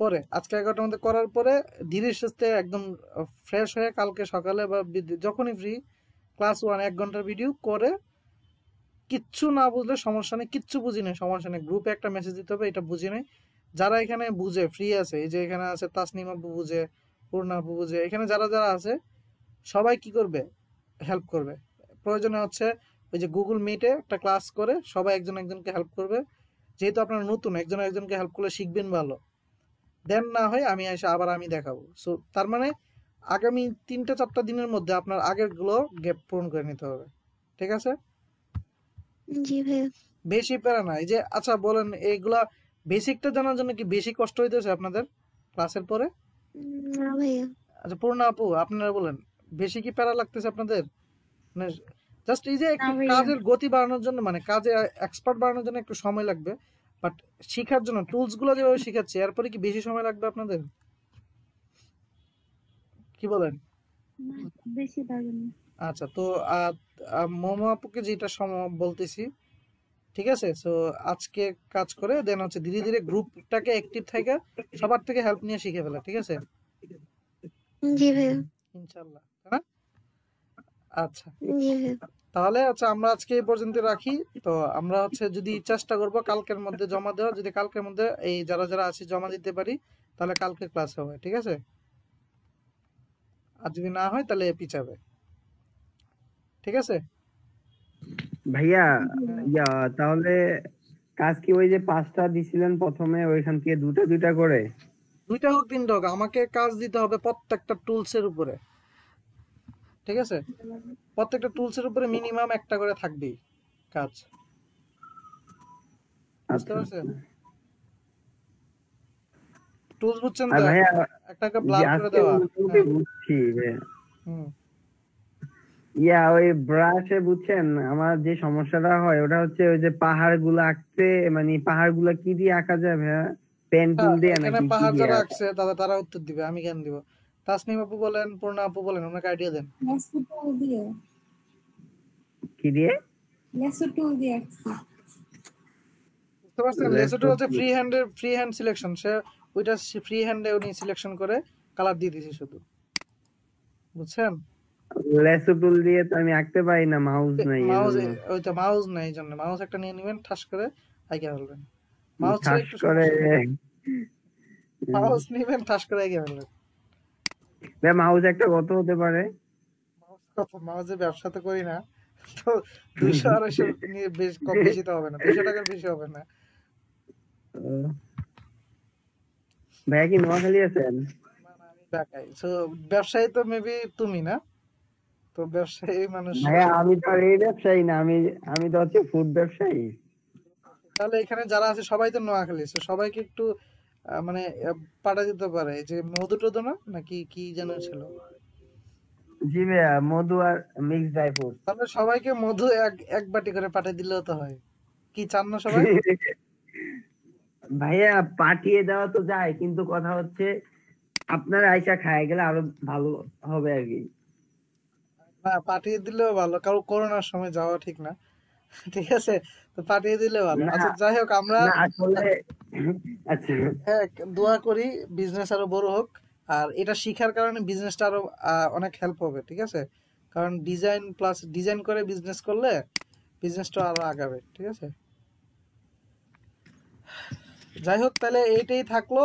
পরে আজকে 11টার মধ্যে করার পরে ধীরে সুস্থে একদম ফ্রেশ হয়ে কালকে সকালে বা যখনই ফ্রি ক্লাস 1 1 ঘন্টার ভিডিও করে, কিচ্ছু না বুঝলে সমস্যা নেই, কিচ্ছু বুঝি নেই সমস্যা নেই, গ্রুপে একটা মেসেজ দিতে হবে এটা বুঝি নেই। যারা এখানে বুঝে ফ্রি আছে, এই যে এখানে আছে তাসনিম আপু বুঝে, পূর্ণা আপু বুঝে, এখানে যারা যারা আছে সবাই কি করবে, হেল্প করবে। প্রয়োজনে হচ্ছে ওই যে গুগল মিটে একটা ক্লাস করে সবাই একজন একজনকে হেল্প করবে, যেহেতু আপনারা নতুন, একজন একজনকে হেল্প করলে শিখবেন ভালো। দেন না হয় আমি এসে আবার আমি দেখাবো। সো তার মানে আগামী 3-4টা দিনের মধ্যে আপনার আগের গুলো গ্যাপ পূরণ করে নিতে হবে, ঠিক আছে? জি ভাইয়া। বেশি প্যারা না। এই যে আচ্ছা বলেন, এইগুলা বেসিকটা জানার জন্য কি বেশি কষ্ট হইতেছে আপনাদের ক্লাসের পরে? না ভাইয়া। আচ্ছা পূর্ণা আপু আপনারা বলেন, বেশি কি প্যারা লাগতেছে আপনাদের? মানে জাস্ট এই যে না একটু ভাইয়া। কাজের গতি বাড়ানোর জন্য, মানে কাজে এক্সপার্ট বাড়ানোর জন্য একটু সময় লাগবে, বাট শিখার জন্য টুলস গুলো যেভাবে শিখাচ্ছি এরপরে কি বেশি সময় লাগবে আপনাদের, কি বলেন? না, বেশি লাগবে না। আচ্ছা, তো মোমো আপুকে যেটা বলতেছি, ঠিক আছে? সো আজকে কাজ করে দেন হচ্ছে ধীরে ধীরে গ্রুপটাকে অ্যাক্টিভ থাকে, সবার থেকে হেল্প নিয়ে শিখে ফেলা, ঠিক আছে? জি ভাইয়া। ইনশাল্লাহ, তাই না? আচ্ছা, জি ভাইয়া। তাহলে আচ্ছা আমরা আজকে এই পর্যন্ত রাখি। তো আমরা যদি চেষ্টা করব কালকের মধ্যে জমা দেওয়া, যদি কালকের মধ্যে এই যারা যারা আছে জমা দিতে পারি তাহলে কালকে ক্লাস হবে, ঠিক আছে? আর যদি না হয় তাহলে পিছাবে, ঠিক আছে? ভাইয়া হ্যাঁ, ইয়া তাহলে কাজ কি ওই যে 5টা দিছিলেন প্রথমে ওইখান থেকে দুটা দুটা করে? 2টা হোক 3টা হোক, আমাকে কাজ দিতে হবে প্রত্যেকটা টুলসের উপরে, ঠিক আছে? প্রত্যেকটা টুলসের উপরে মিনিমাম একটা করে থাকবেই কাজ, বুঝতে আচ্ছা পারছেন? টুলস বুঝছেন আর তো? ভাইয়া একটাকে যে ব্লার করে আজকে দেওয়া। মোটামুটি হ্যাঁ, বুঝছি ভাইয়া। হুম, ইয়া ওই ব্রাশে বুঝছেন আমার যে সমস্যাটা হয় ওটা হচ্ছে ওই যে পাহাড় গুলো আঁকতে, মানে পাহাড় গুলা কি দিয়ে আঁকা যায় ভাইয়া? পেন টুল দিয়ে এখানে নাকি কি পাহাড় দিয়ে যারা আঁকা? আঁকছে তারা উত্তর দিবে, আমি কেন দিব? তাসনিম আপু বলেন, পূর্ণা আপু বলেন, ওনাকে আইডিয়া দেন। লেসো টুল দিয়ে কি দিয়ে? লেসো টুল দিয়ে আঁকছি। বুঝতে পারছেন? লেসোটা লেসো হচ্ছে ফ্রি হ্যান্ড সিলেকশন, সে ওইটা ফ্রি হ্যান্ডে উনি সিলেকশন করে কালার দিয়ে দিয়েছে শুধু, বুঝছেন? লেসো টুল দিয়ে তো আমি আঁকতে পারি না, মাউস নাই মাউস, এজন্য। ওই তো মাউস নাই, এই জন্য মাউস একটা নিয়ে নিবেন, ঠাস করে আইকে ফেলবেন। মাউস ছাড়া ঠাস একটু করে সমস্যা, মাউস নিবেন ঠাস করে আইকে ফেলবেন। ভাই মাউস একটা কত হতে পারে? মাউস কত? মাউসের ব্যবসা তো করি না, তো 200-250 নিয়ে বেশি তো হবে না, 200 টাকার বেশি হবে না। ভাইয়া কি নোয়াখালী আছেন? না না, আমি ঢাকায়। সো ব্যবসায়ী তো মেবি তুমি না, তো ব্যবসায়ী মানুষ। ভাইয়া আমি তো আর এই ব্যবসায়ী না, আমি আমি তো হচ্ছে ফুড ব্যবসায়ী। তাহলে এখানে যারা আছে সবাই তো নোয়াখালী, so সবাইকে একটু মানে পাঠা দিতে পারে যে মধু টধু না নাকি কি যেন ছিল, জি ভাইয়া, মধু আর মিক্স ড্রাই ফ্রুট। তাহলে সবাইকে মধু এক এক বাটি করে পাঠিয়ে দিলেও তো হয়। কি চান না সবাই? ভাইয়া পাঠিয়ে দেওয়া তো যায়, কিন্তু কথা হচ্ছে আপনার আইসা খায় গেলে আরো ভালো হবে আর কি। না, পাঠিয়ে দিলেও ভালো, কারণ করোনার সময় যাওয়া ঠিক না, ঠিক আছে? তো পাঠিয়ে দিলে ভালো। না আচ্ছা যাই হোক, আমরা না আসলে আচ্ছা হ্যাঁ দোয়া করি বিজনেস আরো বড় হোক, আর এটা শিখার কারণে বিজনেসটা আরো অনেক হেল্প হবে, ঠিক আছে? কারণ ডিজাইন করে বিজনেস করলে বিজনেসটা আরো আগাবে, ঠিক আছে? যাই হোক, তাহলে এইটাই থাকলো।